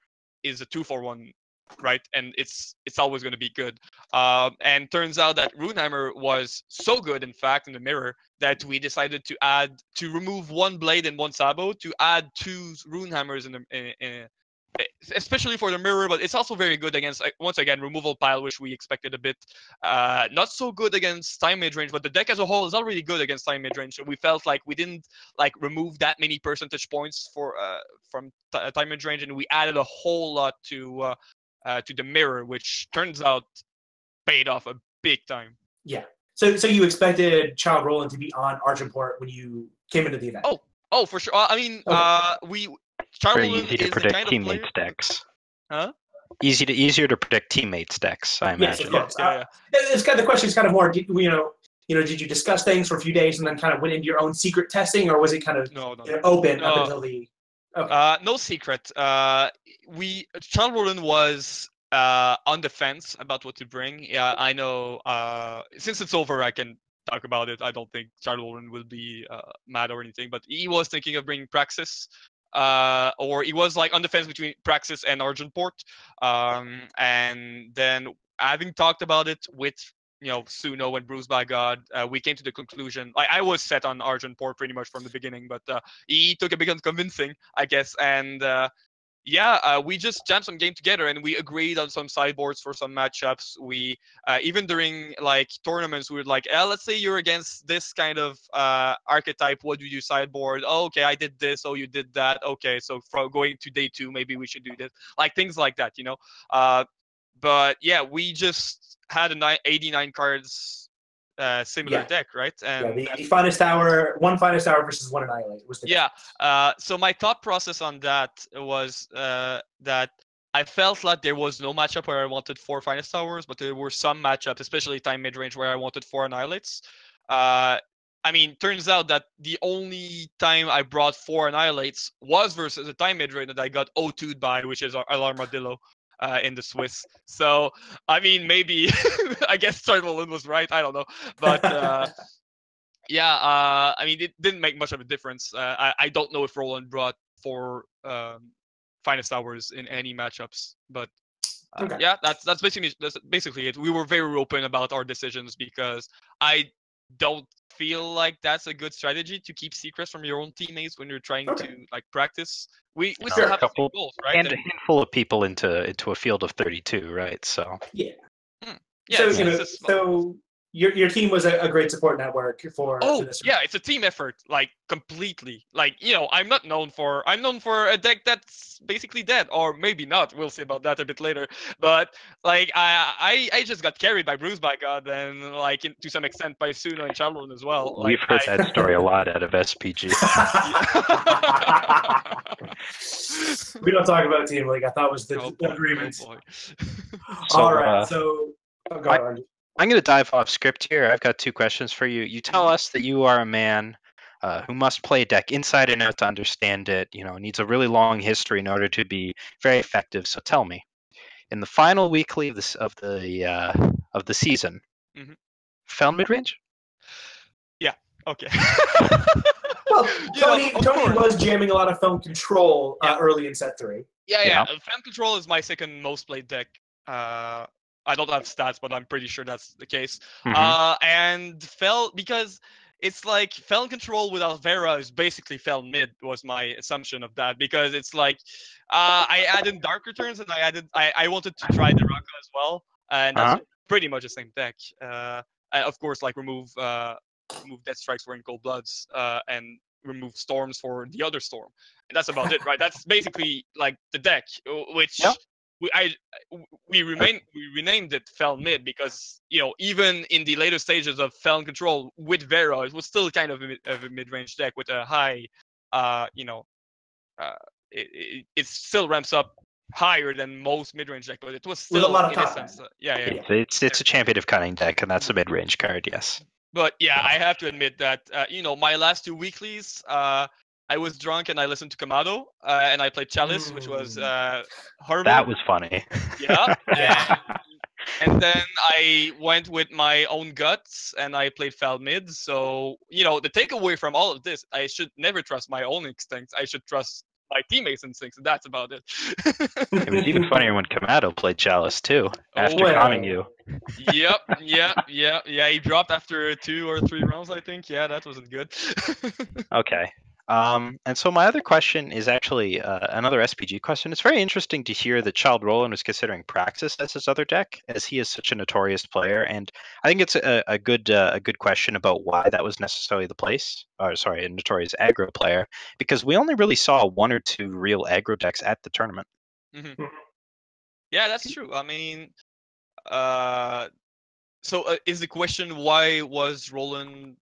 is a 2-for-1, right? And it's always going to be good. And turns out that Runehammer was so good, in fact, in the mirror, that we decided to remove 1 blade and 1 sabo to add 2 Runehammers especially for the mirror, but it's also very good against, once again, Removal Pile, which we expected a bit. Not so good against time mid-range, but the deck as a whole is already good against time mid-range. So we felt like we didn't remove that many percentage points from time mid-range, and we added a whole lot to the mirror, which turns out paid off a big time.
Yeah. So you expected Child Roland to be on Argenport when you came into the event?
Oh, for sure. I mean,
very easy to predict teammates decks.
Huh?
Easier to predict teammates decks, I imagine.
Yes, of course. It's kind of the question is kind of more, did you discuss things for a few days and then kind of went into your own secret testing, or was it kind of open up until the? Okay.
No secret. Child Roland was on the fence about what to bring. Yeah, I know. Since it's over, I can talk about it. I don't think Child Roland will be mad or anything, but he was thinking of bringing Praxis. Or he was on the fence between Praxis and Argenport. And then having talked about it with Suno and Bruised by God, we came to the conclusion. I was set on Argenport pretty much from the beginning, but he took a bit convincing, I guess. And we just jammed some game together and we agreed on some sideboards for some matchups. We even during tournaments, we were like, let's say you're against this kind of archetype. What do you sideboard? Oh, okay, I did this. Oh, you did that. Okay, so from going to day 2, maybe we should do this. Things like that, But yeah, we just had 89 cards. Similar deck, right? And
the Finest Hour, 1 Finest Hour versus 1 Annihilate was the
so my thought process on that was that I felt like there was no matchup where I wanted 4 Finest Hours, but there were some matchups, especially time mid-range, where I wanted 4 Annihilates. Turns out that the only time I brought 4 Annihilates was versus a time mid-range that I got O2'd by, which is Alarmadillo. In the Swiss. So, maybe, I guess Roland was right. I don't know. But, it didn't make much of a difference. I don't know if Roland brought 4 Finest Hours in any matchups. But, that's basically it. We were very open about our decisions because I don't feel like that's a good strategy to keep secrets from your own teammates when you're trying to like practice. We still have the same goals, right?
And a handful of people into a field of 32, right? So
Yeah.
Yeah.
So
It's
so your team was a great support network for this.
Yeah, it's a team effort, like completely. Like, I'm known for a deck that's basically dead, or maybe not. We'll see about that a bit later. But like, I just got carried by Bruce by God, and like to some extent by Suno and Chalron as well.
We've heard that story a lot out of SPG.
We don't talk about Team League. I thought was the agreement.
Oh boy.
All right, so go ahead.
I'm going to dive off script here. I've got 2 questions for you. You tell us that you are a man who must play a deck inside and out to understand it. Needs a really long history in order to be very effective. So tell me, in the final weekly of the season, fell mid range?
Yeah. Okay.
Well, Tony was jamming a lot of film control early in set 3.
Yeah. Fan control is my second most played deck. I don't have stats, but I'm pretty sure that's the case. And because it's like Felon Control without Vera is basically Felon Mid was my assumption of that, because it's like I added Dark Returns and I wanted to try the Raka as well, and that's pretty much the same deck. Of course, like remove Death Strikes for Cold Bloods and remove Storms for the other Storm, and that's about it, right? That's basically like the deck, which. Yep. We renamed it Fel Mid because even in the later stages of Felon Control with Vera, it was still kind of a mid-range deck with a high, it still ramps up higher than most mid-range deck, but it was still
with a lot of
in
time.
Essence,
It's a Champion of Cunning deck, and that's a mid-range card, yes.
But yeah, I have to admit that my last 2 weeklies. I was drunk and I listened to Kamado, and I played Chalice, which was horrible.
That was funny.
Yeah. And then I went with my own guts and I played Fel Mid. So, the takeaway from all of this, I should never trust my own instincts. I should trust my teammates' instincts, and that's about it.
It was even funnier when Kamado played Chalice too, after conning you.
Yep. He dropped after 2 or 3 rounds, I think. Yeah, that wasn't good.
Okay. And so my other question is actually another SPG question. It's very interesting to hear that Child Roland was considering Praxis as his other deck, as he is such a notorious player. And I think it's a good question about why that was necessarily the place. Or sorry, a notorious aggro player, because we only really saw 1 or 2 real aggro decks at the tournament.
Yeah, that's true. I mean, so is the question, why was Roland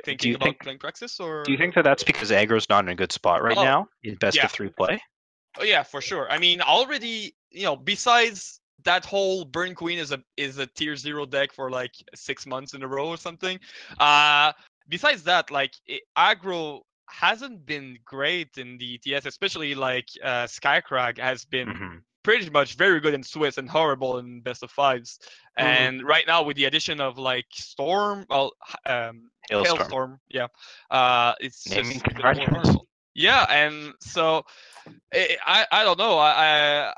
thinking about playing Praxis, or
do you think that that's because aggro's not in a good spot right now in best of 3 play?
Oh yeah, for sure. I mean, already, besides that whole Burn Queen is a tier 0 deck for like 6 months in a row or something. Besides that, like aggro hasn't been great in the ETS, especially like Skycrag has been pretty much very good in Swiss and horrible in best of 5s. And right now with the addition of like Storm, Hailstorm, it's
naming
just
conventions.
Yeah, and so I don't know. I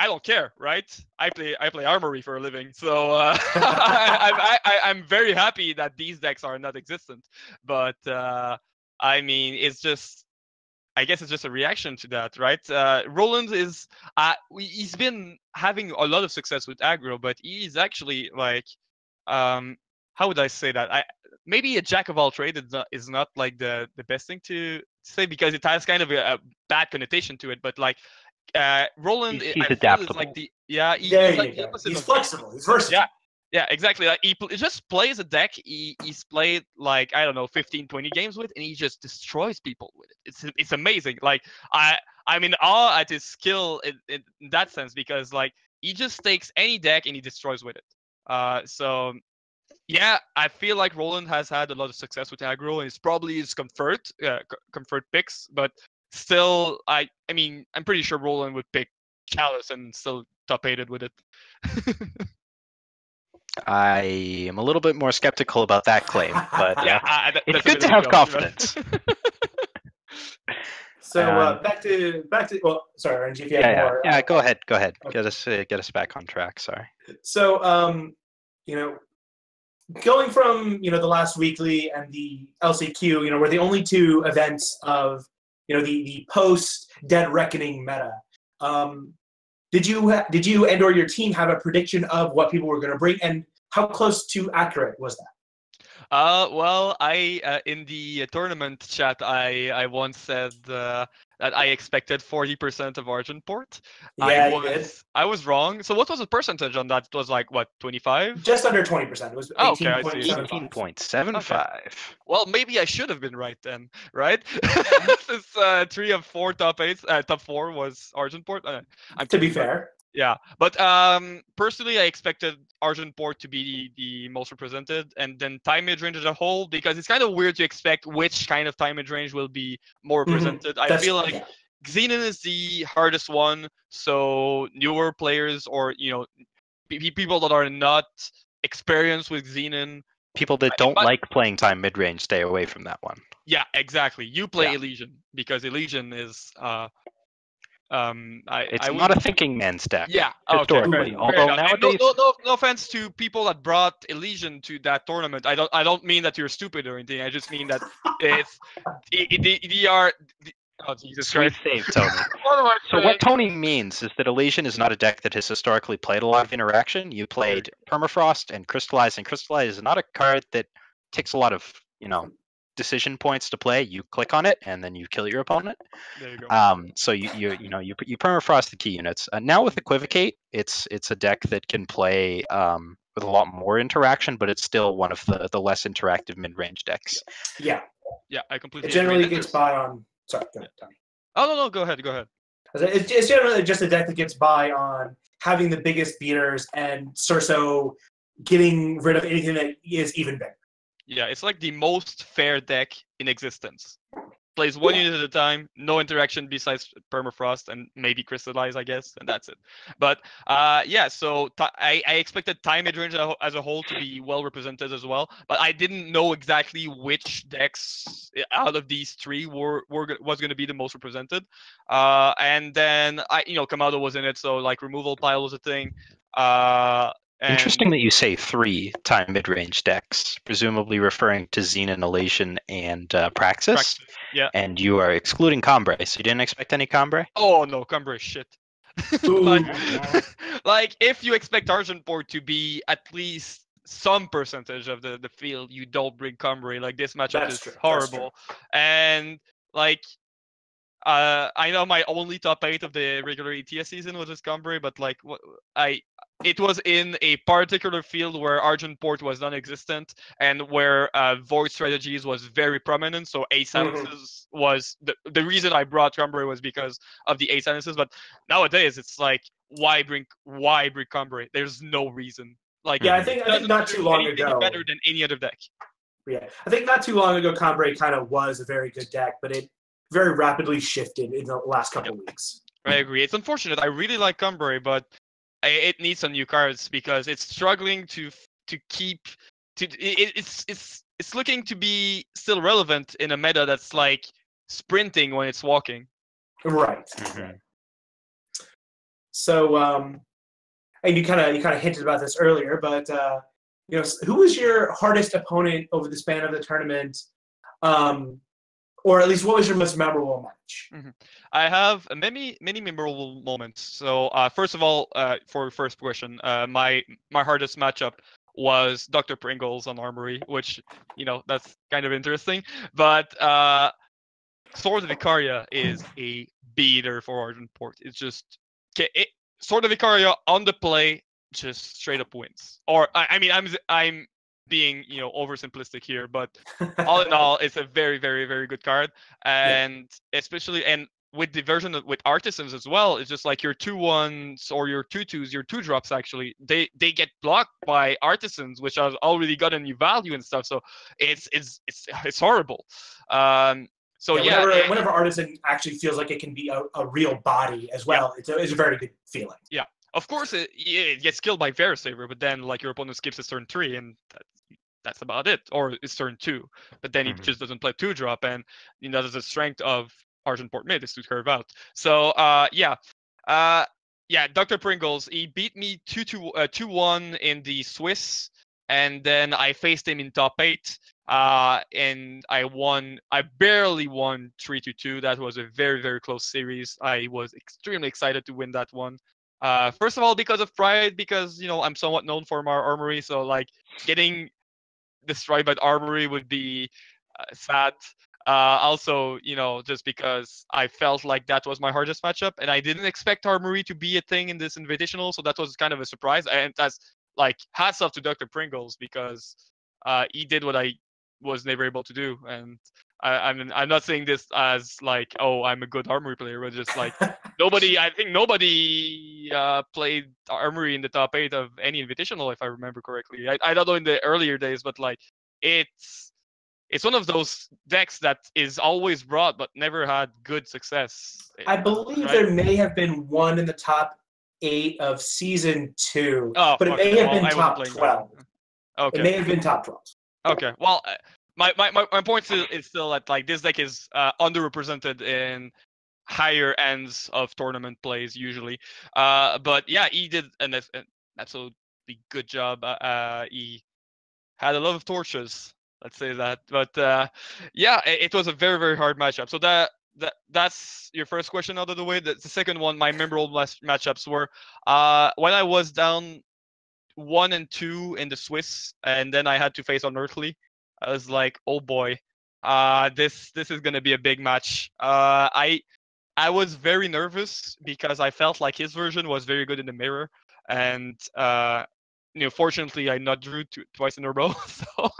don't care, right? I play Armory for a living, so I'm very happy that these decks are not existent. But I mean, I guess it's just a reaction to that, right? Roland is he's been having a lot of success with aggro, but he's actually like how would I say that? Maybe a jack of all trades is not like the best thing to say, because it has kind of a bad connotation to it, but like Roland,
he's adaptable.
Like
he's flexible. He's versatile.
Yeah, exactly. Like he just plays a deck he's played like, I don't know, 15, 20 games with, and he just destroys people with it. It's amazing. Like I'm in awe at his skill in that sense, because like he just takes any deck and he destroys with it. So yeah, I feel like Roland has had a lot of success with aggro, and it's probably his comfort picks, but still, I mean, I'm pretty sure Roland would pick Chalice and still top 8'd with it.
I am a little bit more skeptical about that claim, but it's good to have confidence.
So back to well, sorry, RNGee, if you have more.
Yeah, go ahead. Okay. Get us back on track. Sorry.
So going from the last weekly and the LCQ, were the only two events of the post Dead Reckoning meta. Did you and or your team have a prediction of what people were going to bring, and how close to accurate was that?
Well, I in the tournament chat, I once said that I expected 40% of Argenport.
Yeah, you did.
I was wrong. So what was the percentage on that? It was like what, 25?
Just under 20%. It was
Oh, okay, I see.
18.75.
18.75.
Well, maybe I should have been right then, right? Since 3 of 4 top 8, top 4 was Argenport.
To be fair.
Yeah, but personally, I expected Argenport to be the most represented, and then time mid-range as a whole, because it's kind of weird to expect which kind of time mid-range will be more represented. I feel like Xenon is the hardest one, so newer players or people that are not experienced with Xenon,
people that don't like playing time mid-range, stay away from that one.
Yeah, exactly. You play Elysian because Elysian is
it's not a thinking man's deck.
Yeah,
historically. Although nowadays,
no offense to people that brought Elysian to that tournament. I don't mean that you're stupid or anything. I just mean that they are. Oh, Jesus Christ.
Save Tony. So what Tony means is that Elysian is not a deck that has historically played a lot of interaction. You played Permafrost and Crystallize is not a card that takes a lot of decision points to play. You click on it and then you kill your opponent.
There you go.
So you permafrost the key units. Now with Equivocate, it's a deck that can play with a lot more interaction, but it's still one of the less interactive mid-range decks.
Yeah,
I completely.
It generally gets by on. Sorry, go ahead, Tony.
Oh no, go ahead.
It's generally just a deck that gets by on having the biggest beaters and Surso getting rid of anything that is even bigger.
Yeah, it's like the most fair deck in existence. Plays one unit at a time, no interaction besides Permafrost and maybe Crystallize, I guess, and that's it. But so I expected time mid-range as a whole to be well represented as well, but I didn't know exactly which decks out of these three was going to be the most represented. And then Kamado was in it, so like removal pile was a thing.
Interesting that you say 3 time mid-range decks, presumably referring to Xenon, Elysian, and Praxis.
Yeah.
And you are excluding Cambrai, so you didn't expect any Cambrai?
Oh no, Cambrai is shit. like if you expect Argenport to be at least some percentage of the field, you don't bring Cambrai. Like this matchup is horrible. And like I know my only top 8 of the regular ETS season was this Cambrai, but like it was in a particular field where Argenport was non-existent and where void strategies was very prominent. So Ace Silences was the reason I brought Cambrai was because of the Ace Silences. But nowadays it's like why bring Cambrai? There's no reason. Like
I think not too long ago
better than any other deck.
Yeah, I think not too long ago Cambrai kind of was a very good deck, but it very rapidly shifted in the last couple of weeks.
I agree. It's unfortunate. I really like Cambrai, but it needs some new cards because it's struggling to keep it's looking to be still relevant in a meta that's like sprinting when it's walking.
Right. Mm-hmm. So and you kind of hinted about this earlier, but who was your hardest opponent over the span of the tournament? Or at least what was your most memorable match?
Mm-hmm. I have many memorable moments. So first of all, for the first question, my hardest matchup was Dr. Pringles on Armory, which that's kind of interesting. But Sword of Icaria is a beater for Argenport. It's just Sword of Icaria on the play just straight up wins. Or I'm being oversimplistic here, but all in all, it's a very, very, very good card, and especially with the version with artisans as well, it's just like your 2/1s or your 2/2s, your 2-drops actually they get blocked by artisans, which has already got a new value and stuff. So it's horrible.
Whenever artisan actually feels like it can be a real body as well, it's a very good feeling.
Yeah. Of course, it gets killed by Verisaver, but then like your opponent skips his turn 3, and that's about it. Or it's turn 2, but then he just doesn't play 2-drop, and that's the strength of Argenport mid is to curve out. So Dr. Pringles, he beat me 2-1 in the Swiss, and then I faced him in top 8, and I won. I barely won 3-2. That was a very, very close series. I was extremely excited to win that one. First of all, because of pride, because I'm somewhat known for my armory, so like getting destroyed by the armory would be sad. Also, just because I felt like that was my hardest matchup, and I didn't expect armory to be a thing in this invitational, so that was kind of a surprise. And that's like hats off to Dr. Pringles, because he did what I was never able to do. And I'm not saying this as like, oh, I'm a good armory player, but just like I think nobody played armory in the top 8 of any invitational, if I remember correctly. I don't know in the earlier days, but like it's one of those decks that is always brought but never had good success.
I believe there may have been one in the top 8 of season 2, but it may have been top 12.
Okay.
It may have been top 12.
Okay. Well, my point is still that like this deck is underrepresented in higher ends of tournament plays usually. But yeah, he did an absolutely good job. He had a lot of torches. Let's say that. But yeah, it was a very, very hard matchup. So that's your first question out of the way. The second one, my memorable matchups were when I was down 1-2 in the Swiss, and then I had to face Unearthly. I was like, oh boy, this is gonna be a big match. I was very nervous because I felt like his version was very good in the mirror, and fortunately I not drew twice in a row. So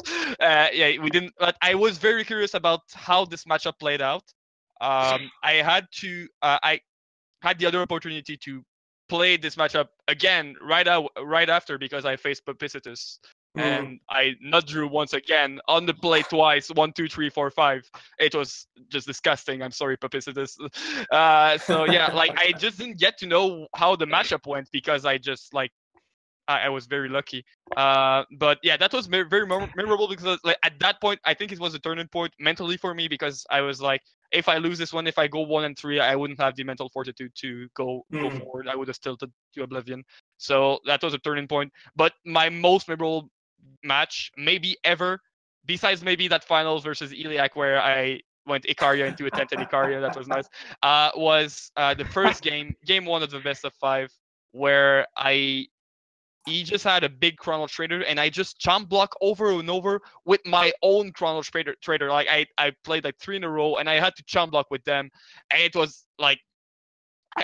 yeah, we didn't. But I was very curious about how this matchup played out. I had the other opportunity to play this matchup again right after, because I faced Papicitus. And I not drew once again on the play twice, 1, 2, 3, 4, 5. It was just disgusting. I'm sorry, Papicitus. So yeah, like I just didn't get to know how the matchup went, because I just like I was very lucky. But yeah, that was very memorable, because like at that point, I think it was a turning point mentally for me, because I was like, if I lose this one, if I go 1-3, I wouldn't have the mental fortitude to go forward. I would have tilted to Oblivion. So that was a turning point. But my most memorable match maybe ever, besides maybe that finals versus Iliac where I went Icaria into a 10-10 Icaria, that was nice, was the first game 1 of the best of 5, where he just had a big Chrono Trader, and I just chomp block over and over with my own Chrono Trader. Like I played like 3 in a row, and I had to chomp block with them, and it was like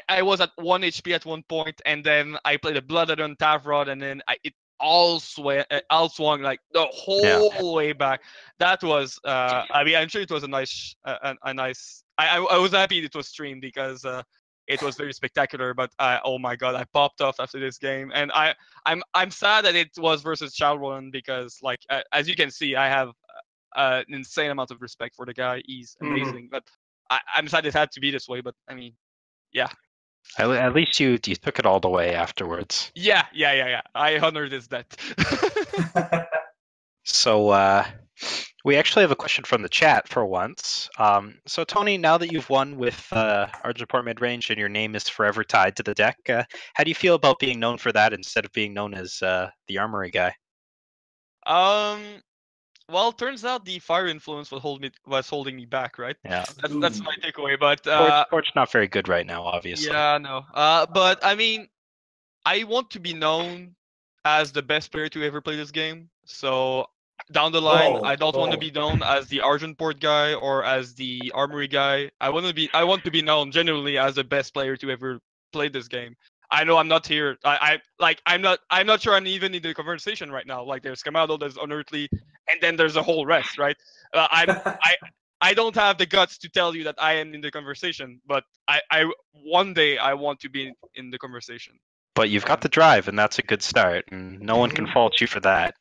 I was at 1 HP at one point, and then I played a Blooded on Tavrod, and then it all swung like the whole way back. That was I mean, I'm sure it was a nice I was happy it was streamed, because it was very spectacular. But oh my god, I popped off after this game, and I'm sad that it was versus Childrun, because like as you can see, I have an insane amount of respect for the guy. He's amazing, but I'm sad it had to be this way. But I mean, yeah.
At least you took it all the way afterwards.
Yeah. I honored his debt.
So we actually have a question from the chat for once. So Tony, now that you've won with Argentport Midrange and your name is forever tied to the deck, how do you feel about being known for that instead of being known as the Armory guy?
Well, it turns out the fire influence was holding me back, right?
Yeah.
That's my takeaway. But
Torch not very good right now, obviously.
Yeah, no. But I mean, I want to be known as the best player to ever play this game. So down the line, I don't want to be known as the Argenport guy or as the Armory guy. I want to be known genuinely as the best player to ever play this game. I know I'm not here. I'm not sure I'm even in the conversation right now. Like there's Kamado, there's Unearthly, and then there's a whole rest, right? I don't have the guts to tell you that I am in the conversation, but I one day I want to be in the conversation.
But you've got the drive, and that's a good start, and no one can fault you for that.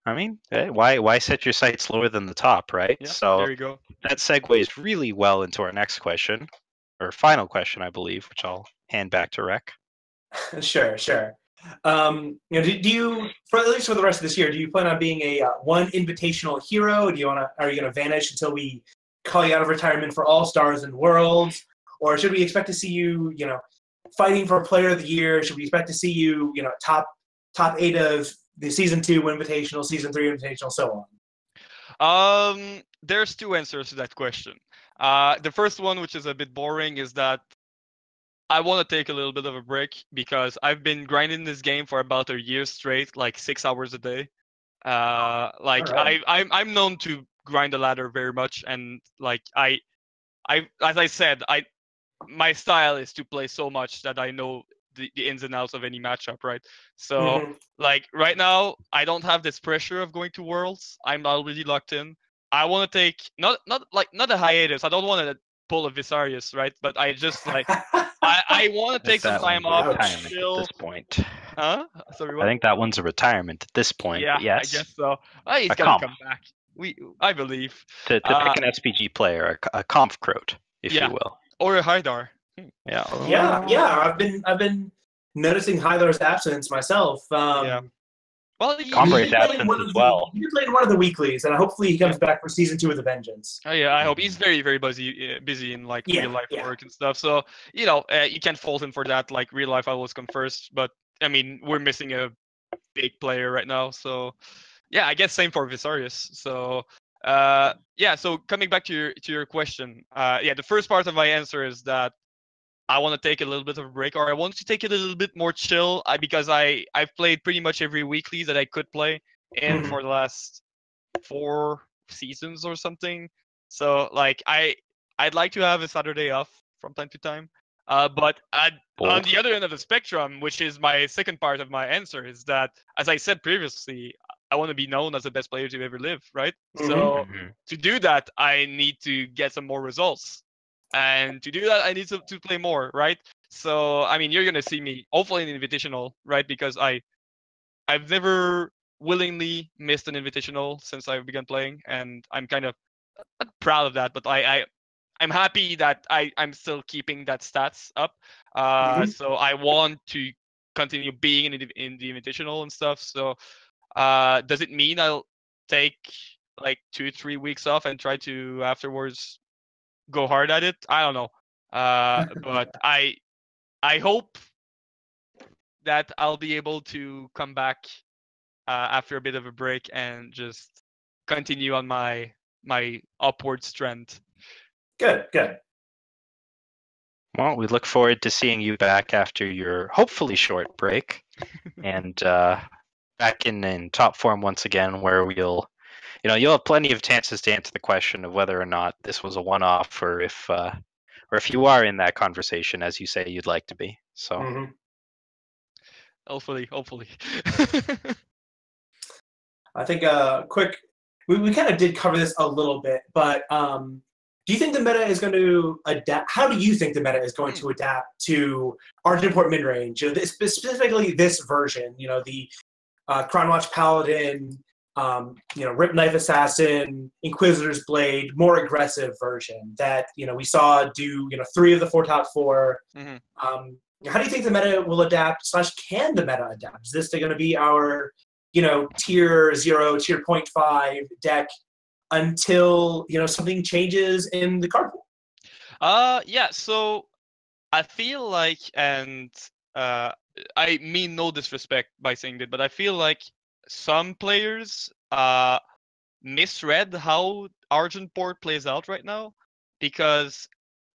I mean, why set your sights lower than the top, right?
Yeah,
so
there you go.
That segues really well into our next question, or final question, I believe, which I'll hand back to Rek.
Sure. Do you, for at least for the rest of this year, do you plan on being a one invitational hero? Are you gonna vanish until we call you out of retirement for All Stars and Worlds, or should we expect to see you, fighting for Player of the Year? Should we expect to see you, top 8 of the season 2 Invitational, season 3 Invitational, so on?
There's two answers to that question. The first one, which is a bit boring, is that I want to take a little bit of a break because I've been grinding this game for about a year straight, like 6 hours a day. Like
Alright.
I'm known to grind the ladder very much, and like I as I said, my style is to play so much that I know the ins and outs of any matchup, right? So
Mhm.
like right now, I don't have this pressure of going to Worlds. I'm already locked in. I want to take not a hiatus. I don't want to pull a Visarius, right? But I just like I want to
I
take
think
some
that
time
one's a
off,
retirement at
chill.
this point.
Huh? Sorry,
I
what?
think that one's a retirement at this point.
Yeah,
But yes,
I guess so. He's
a
gonna
comp.
come back. I believe.
To pick an SPG player, a conf croat, if
Yeah.
you will.
Or a Hydar.
Yeah.
Yeah. I've been noticing Hylar's absence myself.
Yeah. Well,
Combrade's
He
absence as well.
He played one of the weeklies, and hopefully he comes back for season 2 with a vengeance.
Oh yeah, I hope he's very very busy in like
Yeah,
real life
yeah.
work and stuff. So you can't fault him for that. Like real life, I always come first. But I mean, we're missing a big player right now. So yeah, I guess same for Visarius. So yeah. So coming back to your question, yeah, the first part of my answer is that I want to take a little bit of a break, or I want to take it a little bit more chill, because I've played pretty much every weekly that I could play in
Mhm.
for the last 4 seasons or something. So like I'd like to have a Saturday off from time to time. But on the other end of the spectrum, which is my second part of my answer, is that as I said previously, I want to be known as the best player to ever live, right?
Mhm.
So to do that, I need to get some more results. And to do that, I need to play more, right? So I mean, you're gonna see me hopefully in Invitational, right? Because I've never willingly missed an Invitational since I've begun playing, and I'm kind of not proud of that. But I'm happy that I'm still keeping that stats up.
Mhm.
So I want to continue being in the Invitational and stuff. So does it mean I'll take like 2-3 weeks off and try to afterwards go hard at it? I don't know. But I hope that I'll be able to come back after a bit of a break and just continue on my upwards trend.
Good.
Well, we look forward to seeing you back after your hopefully short break, and back in top form once again, where you'll have plenty of chances to answer the question of whether or not this was a one-off, or if you are in that conversation, as you say you'd like to be. So.
Mhm.
Hopefully.
I think quick. We kind of did cover this a little bit, but do you think the meta is going to adapt? How do you think the meta is going to adapt to Argent Port mid range? Specifically this version. The Crownwatch Paladin, Rip Knife Assassin, Inquisitor's Blade, more aggressive version that we saw do 3 of the 4 top 4.
Mhm.
How do you think the meta will adapt? / can the meta adapt? Is this going to be our tier 0, tier 0.5 deck until something changes in the card pool?
Yeah. So I feel like, and I mean no disrespect by saying that, but I feel like some players misread how Argent Port plays out right now, because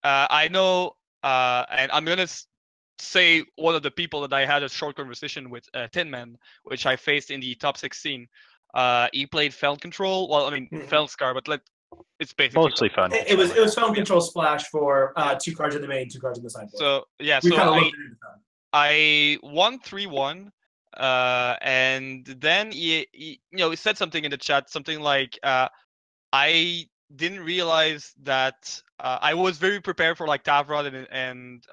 I know, and I'm gonna say one of the people that I had a short conversation with, Tin Man, which I faced in the top 16. He played Feld Control. Well, I mean Feldscar, but it's basically
Mostly fun.
It was Feld Control Splash for 2 cards in the main, 2 cards in the sideboard.
So yeah,
we
so
kind of looked into that.
I won 3-1, and then he said something in the chat, something like, I didn't realize that I was very prepared for like Tavrod and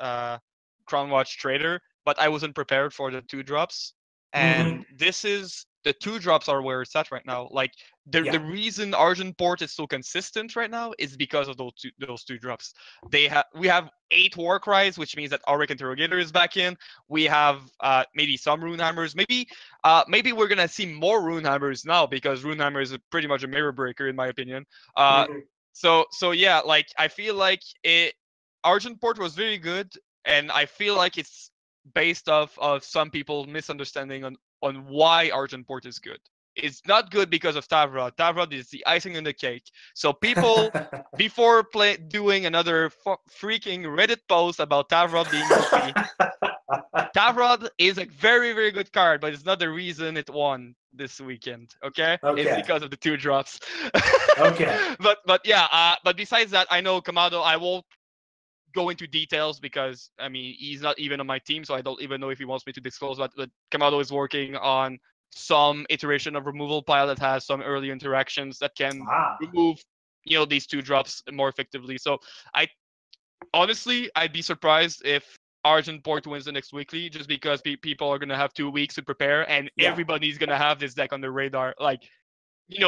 Crownwatch Trader, but I wasn't prepared for the 2 drops. And this is the 2 drops are where it's at right now. Like the reason Argent Port is so consistent right now is because of those two drops. We have 8 war cries, which means that Auric Interrogator is back in. We have maybe some rune hammers. Maybe we're gonna see more rune hammers now, because rune hammer is pretty much a mirror breaker in my opinion. So yeah, like I feel like Argent Port was very good, and I feel like it's based off of some people misunderstanding on on why Argent Port is good. It's not good because of Tavrod. Tavrod is the icing on the cake. So people, before doing another freaking Reddit post about Tavrod being OP, Tavrod is a very, very good card, but it's not the reason it won this weekend. Okay? It's because of the 2-drops.
Okay.
But yeah. But besides that, I know Kamado. I won't go into details because I mean he's not even on my team, so I don't even know if he wants me to disclose that. But Kamado is working on some iteration of removal pile that has some early interactions that can remove, these 2-drops more effectively. So honestly, I'd be surprised if Argent Port wins the next weekly, just because people are gonna have 2 weeks to prepare, and everybody's gonna have this deck on their radar. Like,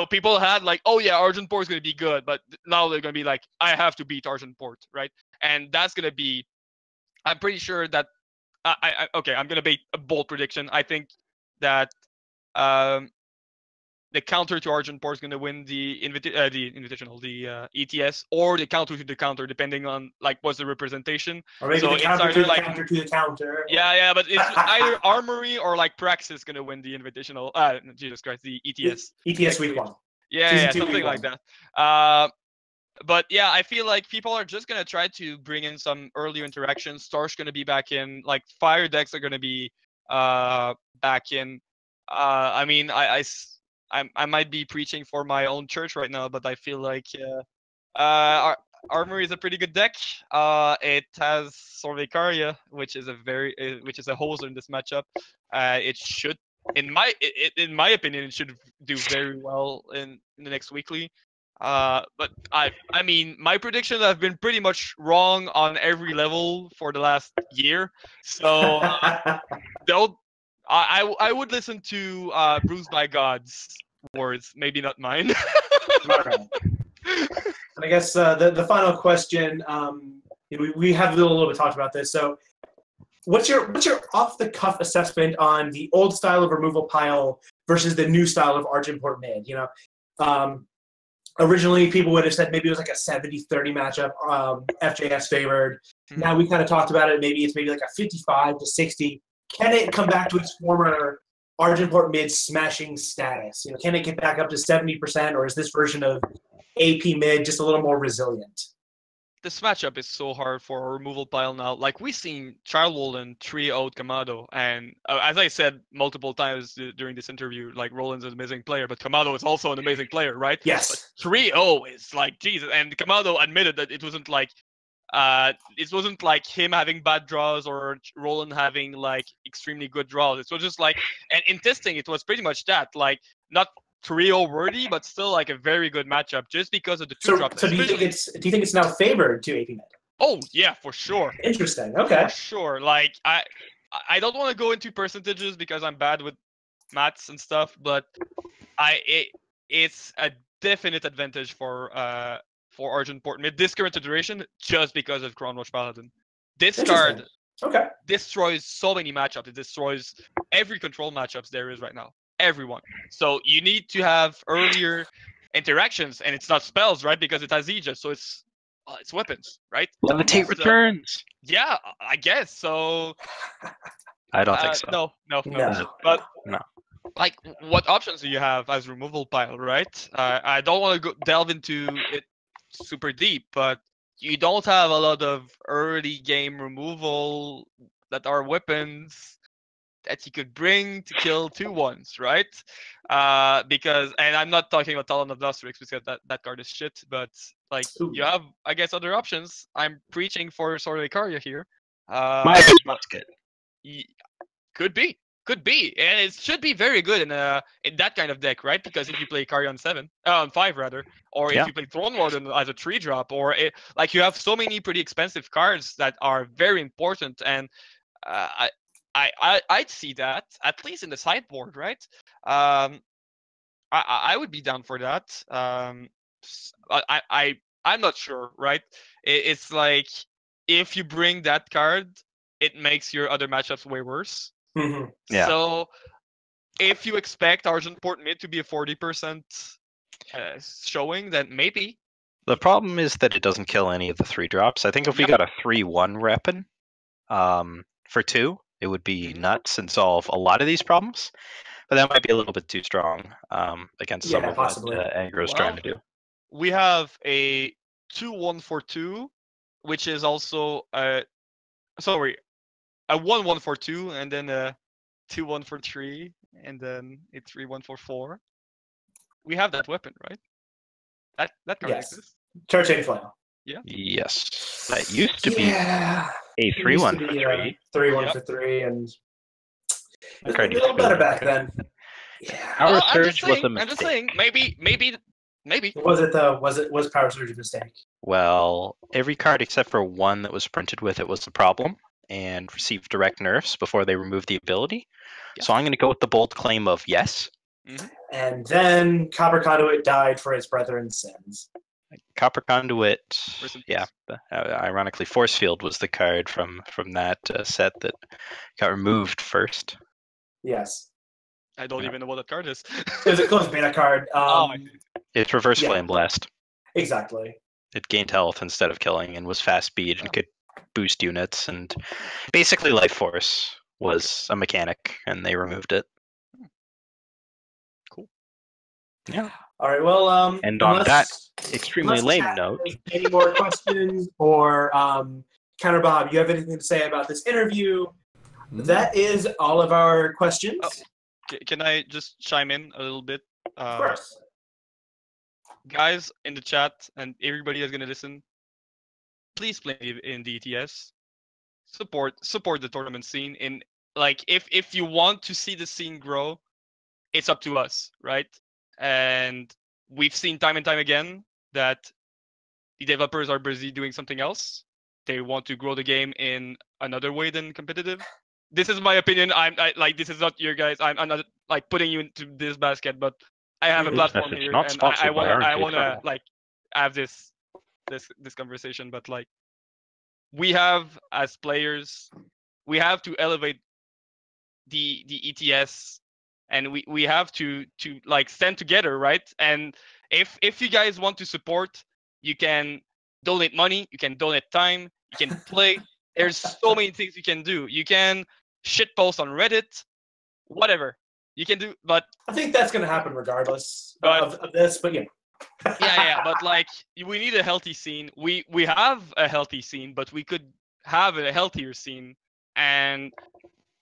people had like, oh yeah, Argent Port is gonna be good, but now they're gonna be like, I have to beat Argent Port, right? And that's gonna be, I'm pretty sure that okay, I'm gonna make a bold prediction. I think that the counter to Argent Port is going to win the Invitational, the ETS, or the counter to the counter, depending on like what's the representation.
Or maybe
so
the counter to the counter to the counter.
Yeah, but it's either Armory or like Praxis going to win the Invitational. Jesus Christ, the ETS.
ETS week 1.
Yeah, something like that. But yeah, I feel like people are just going to try to bring in some earlier interactions. Star's going to be back in. Like Fire decks are going to be back in. I mean, I might be preaching for my own church right now, but I feel like Armory is a pretty good deck. It has Sorvekaria, which is a hoser in this matchup. It should, in my opinion, it should do very well in the next weekly. But I mean, my predictions have been pretty much wrong on every level for the last year. So I would listen to Bruised by God's words, maybe not mine.
And I guess the final question, we have a little bit talked about this. So what's your off the cuff assessment on the old style of removal pile versus the new style of Argent Port mid? Originally people would have said maybe it was like a 70-30 matchup, FJS favored. Mm-hmm. Now we kind of talked about it. Maybe it's like a 55-60. Can it come back to its former Argent Port mid smashing status? Can it get back up to 70%, or is this version of AP mid just a little more resilient?
This matchup is so hard for a removal pile now. Like, we've seen Childwalden 3-0'd Kamado, and as I said multiple times during this interview, like, Roland's an amazing player, but Kamado is also an amazing player, right?
Yes.
But 3-0 is like, Jesus. And Kamado admitted that it wasn't like him having bad draws or Roland having like extremely good draws. It was just like, and in testing, it was pretty much that, like, not 3-0 worthy, but still like a very good matchup just because of the 2-drop.
So do you think it's now favored to AP mid?
Oh yeah, for sure.
Interesting. Okay.
For sure. Like, I don't want to go into percentages because I'm bad with maths and stuff, but it's a definite advantage for Argent Port mid this current iteration, just because of Crownwatch Paladin. This card destroys so many matchups. It destroys every control matchups there is right now. Everyone. So you need to have earlier interactions, and it's not spells, right? Because it has Aegis, so it's weapons, right?
Levitate returns.
Yeah, I guess so.
I don't think so.
No. But no. Like, what options do you have as removal pile, right? I don't want to delve into it super deep, but you don't have a lot of early game removal that are weapons that you could bring to kill 2/1s, right? Because, and I'm not talking about Talon of Nostrix because that card is shit, but like, you have, I guess, other options. I'm preaching for Sorvekaria here.
My basket.
Could be, and it should be very good in that kind of deck, right? Because if you play Karya on 5 rather, or if you play Throne Warden as a 3-drop, or like, you have so many pretty expensive cards that are very important, and I'd see that at least in the sideboard, right? I would be down for that. I'm not sure, right? It's like, if you bring that card, it makes your other matchups way worse.
Mm-hmm.
Yeah.
So if you expect Argent Port mid to be a 40% showing, then maybe.
The problem is that it doesn't kill any of the 3-drops. I think if we got a 3-1 reppin for 2, it would be nuts and solve a lot of these problems. But that might be a little bit too strong against some of
possibly.
what Agro's trying to do.
We have a 2-1-4-2, which is also a 1-1-4-2, and then a 2-1-4-3, and then a 3-1-4-4. We have that weapon, right? That card
Yes.
exists.
Charchain Flail.
Yeah.
Yes. That used to be a
It
3-1
used to
for
be
3.
3-1
Yep.
for 3, and it was
card
a
used to
little
be
better
really
back
good.
then. Yeah.
Power
I'm just
Surge was a
saying.
mistake.
I'm just saying. Maybe.
Was it though? Was Power Surge a mistake?
Well, every card except for one that was printed with it was a problem and received direct nerfs before they removed the ability.
Yeah.
So I'm going to go with the bold claim of yes.
And then Copper Conduit died for his brethren's sins.
Copper Conduit,
Rest in
yeah.
peace.
Ironically, Force Field was the card from that set that got removed first.
Yes.
I don't even know what that card is.
It was a close beta card.
It's Reverse
Yeah.
Flame Blast.
Exactly.
It gained health instead of killing and was fast speed and could boost units. And basically Life Force was a mechanic and they removed it.
Cool.
Yeah.
All right. Well,
And on that extremely lame
Chad
note,
has any more questions or Counterbob, you have anything to say about this interview? That is all of our questions.
Can I just chime in a little bit?
Of course.
Guys in the chat and everybody that's gonna listen, please play in the ETS. Support the tournament scene. In like, if you want to see the scene grow, it's up to us, right? And we've seen time and time again that the developers are busy doing something else. They want to grow the game in another way than competitive. This is my opinion. I like, this is not your guys. I'm not like putting you into this basket, but I have a platform
message
here,
not
and
sponsored by
I
RNGeternal.
wanna like have this conversation. But like, we have as players, we have to elevate the ETS, and we have to like stand together, right? And if you guys want to support, you can donate money, you can donate time, you can play. There's so many things you can do. You can shitpost on Reddit, whatever you can do. But
I think that's going to happen regardless of this. But
yeah. But like, we need a healthy scene. We have a healthy scene, but we could have a healthier scene, and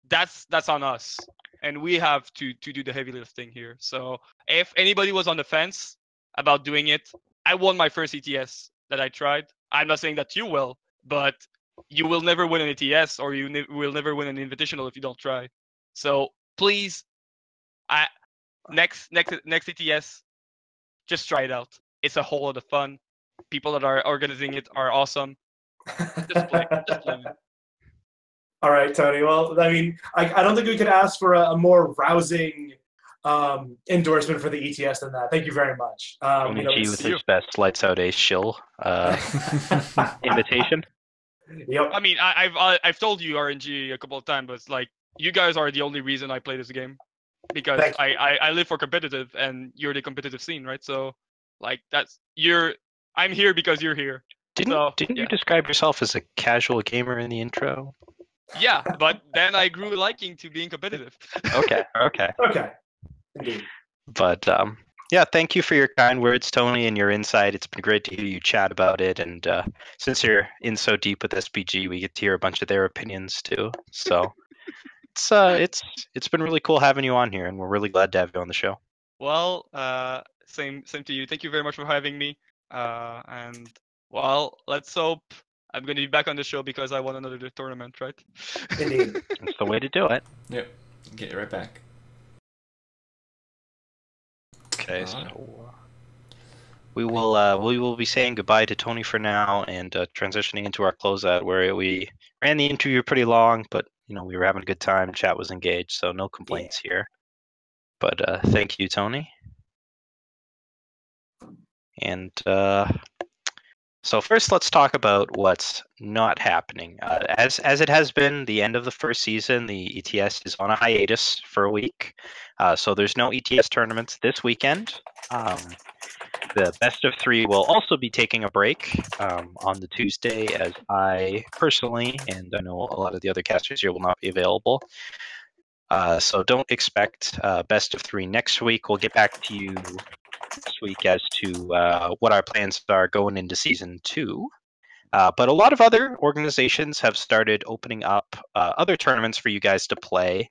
that's on us. And we have to do the heavy lifting here. So if anybody was on the fence about doing it, I won my first ETS that I tried. I'm not saying that you will, but you will never win an ETS, or you will never win an Invitational if you don't try. So please, next ETS, just try it out. It's a whole lot of fun. People that are organizing it are awesome. Just play.
All right, Tony. Well, I mean, I don't think we could ask for a more rousing endorsement for the ETS than that. Thank you very much.
RNGee with his best lights out ace shill invitation.
Yep.
I mean, I've told you RNGee a couple of times, but it's like, you guys are the only reason I play this game, because I live for competitive, and you're the competitive scene, right? So like, I'm here because you're here. Didn't
you describe yourself as a casual gamer in the intro?
Yeah, but then I grew liking to being competitive.
Okay.
Indeed.
But yeah, thank you for your kind words, Tony, and your insight. It's been great to hear you chat about it. And since you're in so deep with SPG, we get to hear a bunch of their opinions too. So it's been really cool having you on here, and we're really glad to have you on the show.
Well, same to you. Thank you very much for having me. And well, let's hope I'm going to be back on the show because I won another tournament, right?
Indeed.
That's the way to do it.
Yep. Get you right back.
Okay, so we will be saying goodbye to Tony for now, and transitioning into our closeout, where we ran the interview pretty long, but we were having a good time. Chat was engaged, so no complaints here. But thank you, Tony. And so first, let's talk about what's not happening. As it has been the end of the first season, the ETS is on a hiatus for a week. So there's no ETS tournaments this weekend. the best of 3 will also be taking a break on the Tuesday, as I personally, and I know a lot of the other casters here, will not be available. So don't expect best of 3 next week. We'll get back to you this week as to what our plans are going into Season 2. But a lot of other organizations have started opening up other tournaments for you guys to play.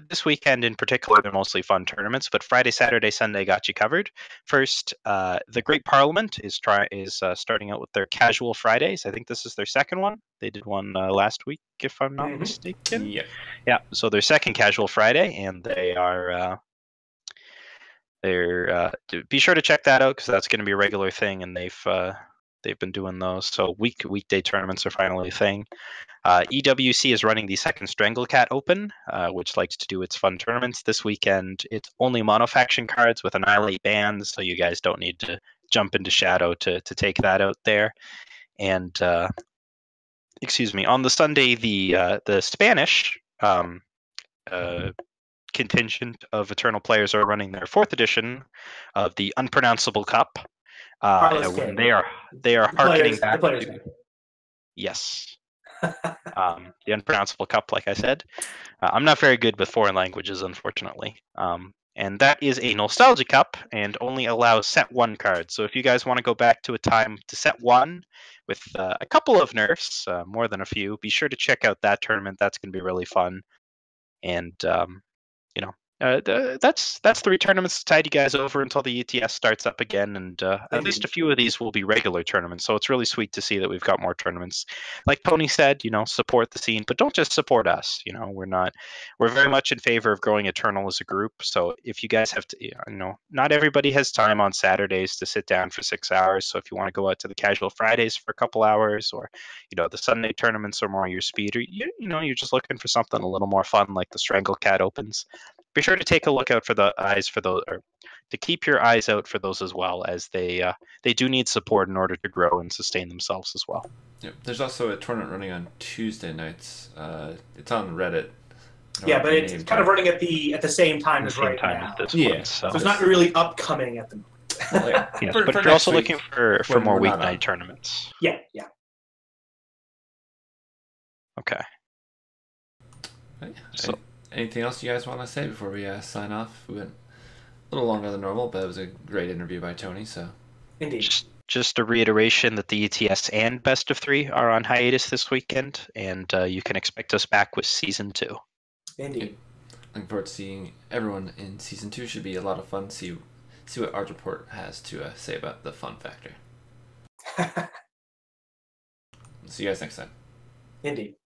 This weekend in particular, they're mostly fun tournaments, but Friday, Saturday, Sunday got you covered. First, the Great Parliament is starting out with their Casual Fridays. I think this is their second one. They did one last week, if I'm not mistaken.
Yeah.
Yeah, so their second Casual Friday, and they are... be sure to check that out, because that's going to be a regular thing, and they've been doing those. So weekday tournaments are finally a thing. EWC is running the second Stranglecat Open, which likes to do its fun tournaments. This weekend, it's only monofaction cards with Annihilate bans, so you guys don't need to jump into Shadow to take that out there. And excuse me, on the Sunday, the Spanish contingent of Eternal players are running their 4th edition of the Unpronounceable Cup. When they are harkening back to... Yes. The Unpronounceable Cup, like I said. I'm not very good with foreign languages, unfortunately. And that is a Nostalgia Cup and only allows set 1 cards. So if you guys want to go back to a time to set 1 with a couple of nerfs, more than a few, be sure to check out that tournament. That's going to be really fun. And that's 3 tournaments to tide you guys over until the ETS starts up again, and at least a few of these will be regular tournaments. So it's really sweet to see that we've got more tournaments. Like Tony said, support the scene, but don't just support us. We're very much in favor of growing Eternal as a group. So if you guys have to, not everybody has time on Saturdays to sit down for 6 hours. So if you want to go out to the Casual Fridays for a couple hours, or the Sunday tournaments are more your speed, or you're just looking for something a little more fun, like the Stranglecat Opens, be sure to take a look out for those, or to keep your eyes out for those as well, as they do need support in order to grow and sustain themselves as well.
Yep. There's also a tournament running on Tuesday nights. It's on Reddit.
Yeah, but it's kind of running at the same time as right now.
This
one,
so
it's not really upcoming at the moment.
Yes, but you're also looking for more weeknight tournaments.
Yeah.
Okay.
So, anything else you guys want to say before we sign off? We went a little longer than normal, but it was a great interview by Tony. So,
indeed.
Just a reiteration that the ETS and Best of 3 are on hiatus this weekend, and you can expect us back with Season 2.
Indeed.
Looking forward to seeing everyone in Season 2. Should be a lot of fun. See what Art Report has to say about the fun factor. See you guys next time.
Indeed.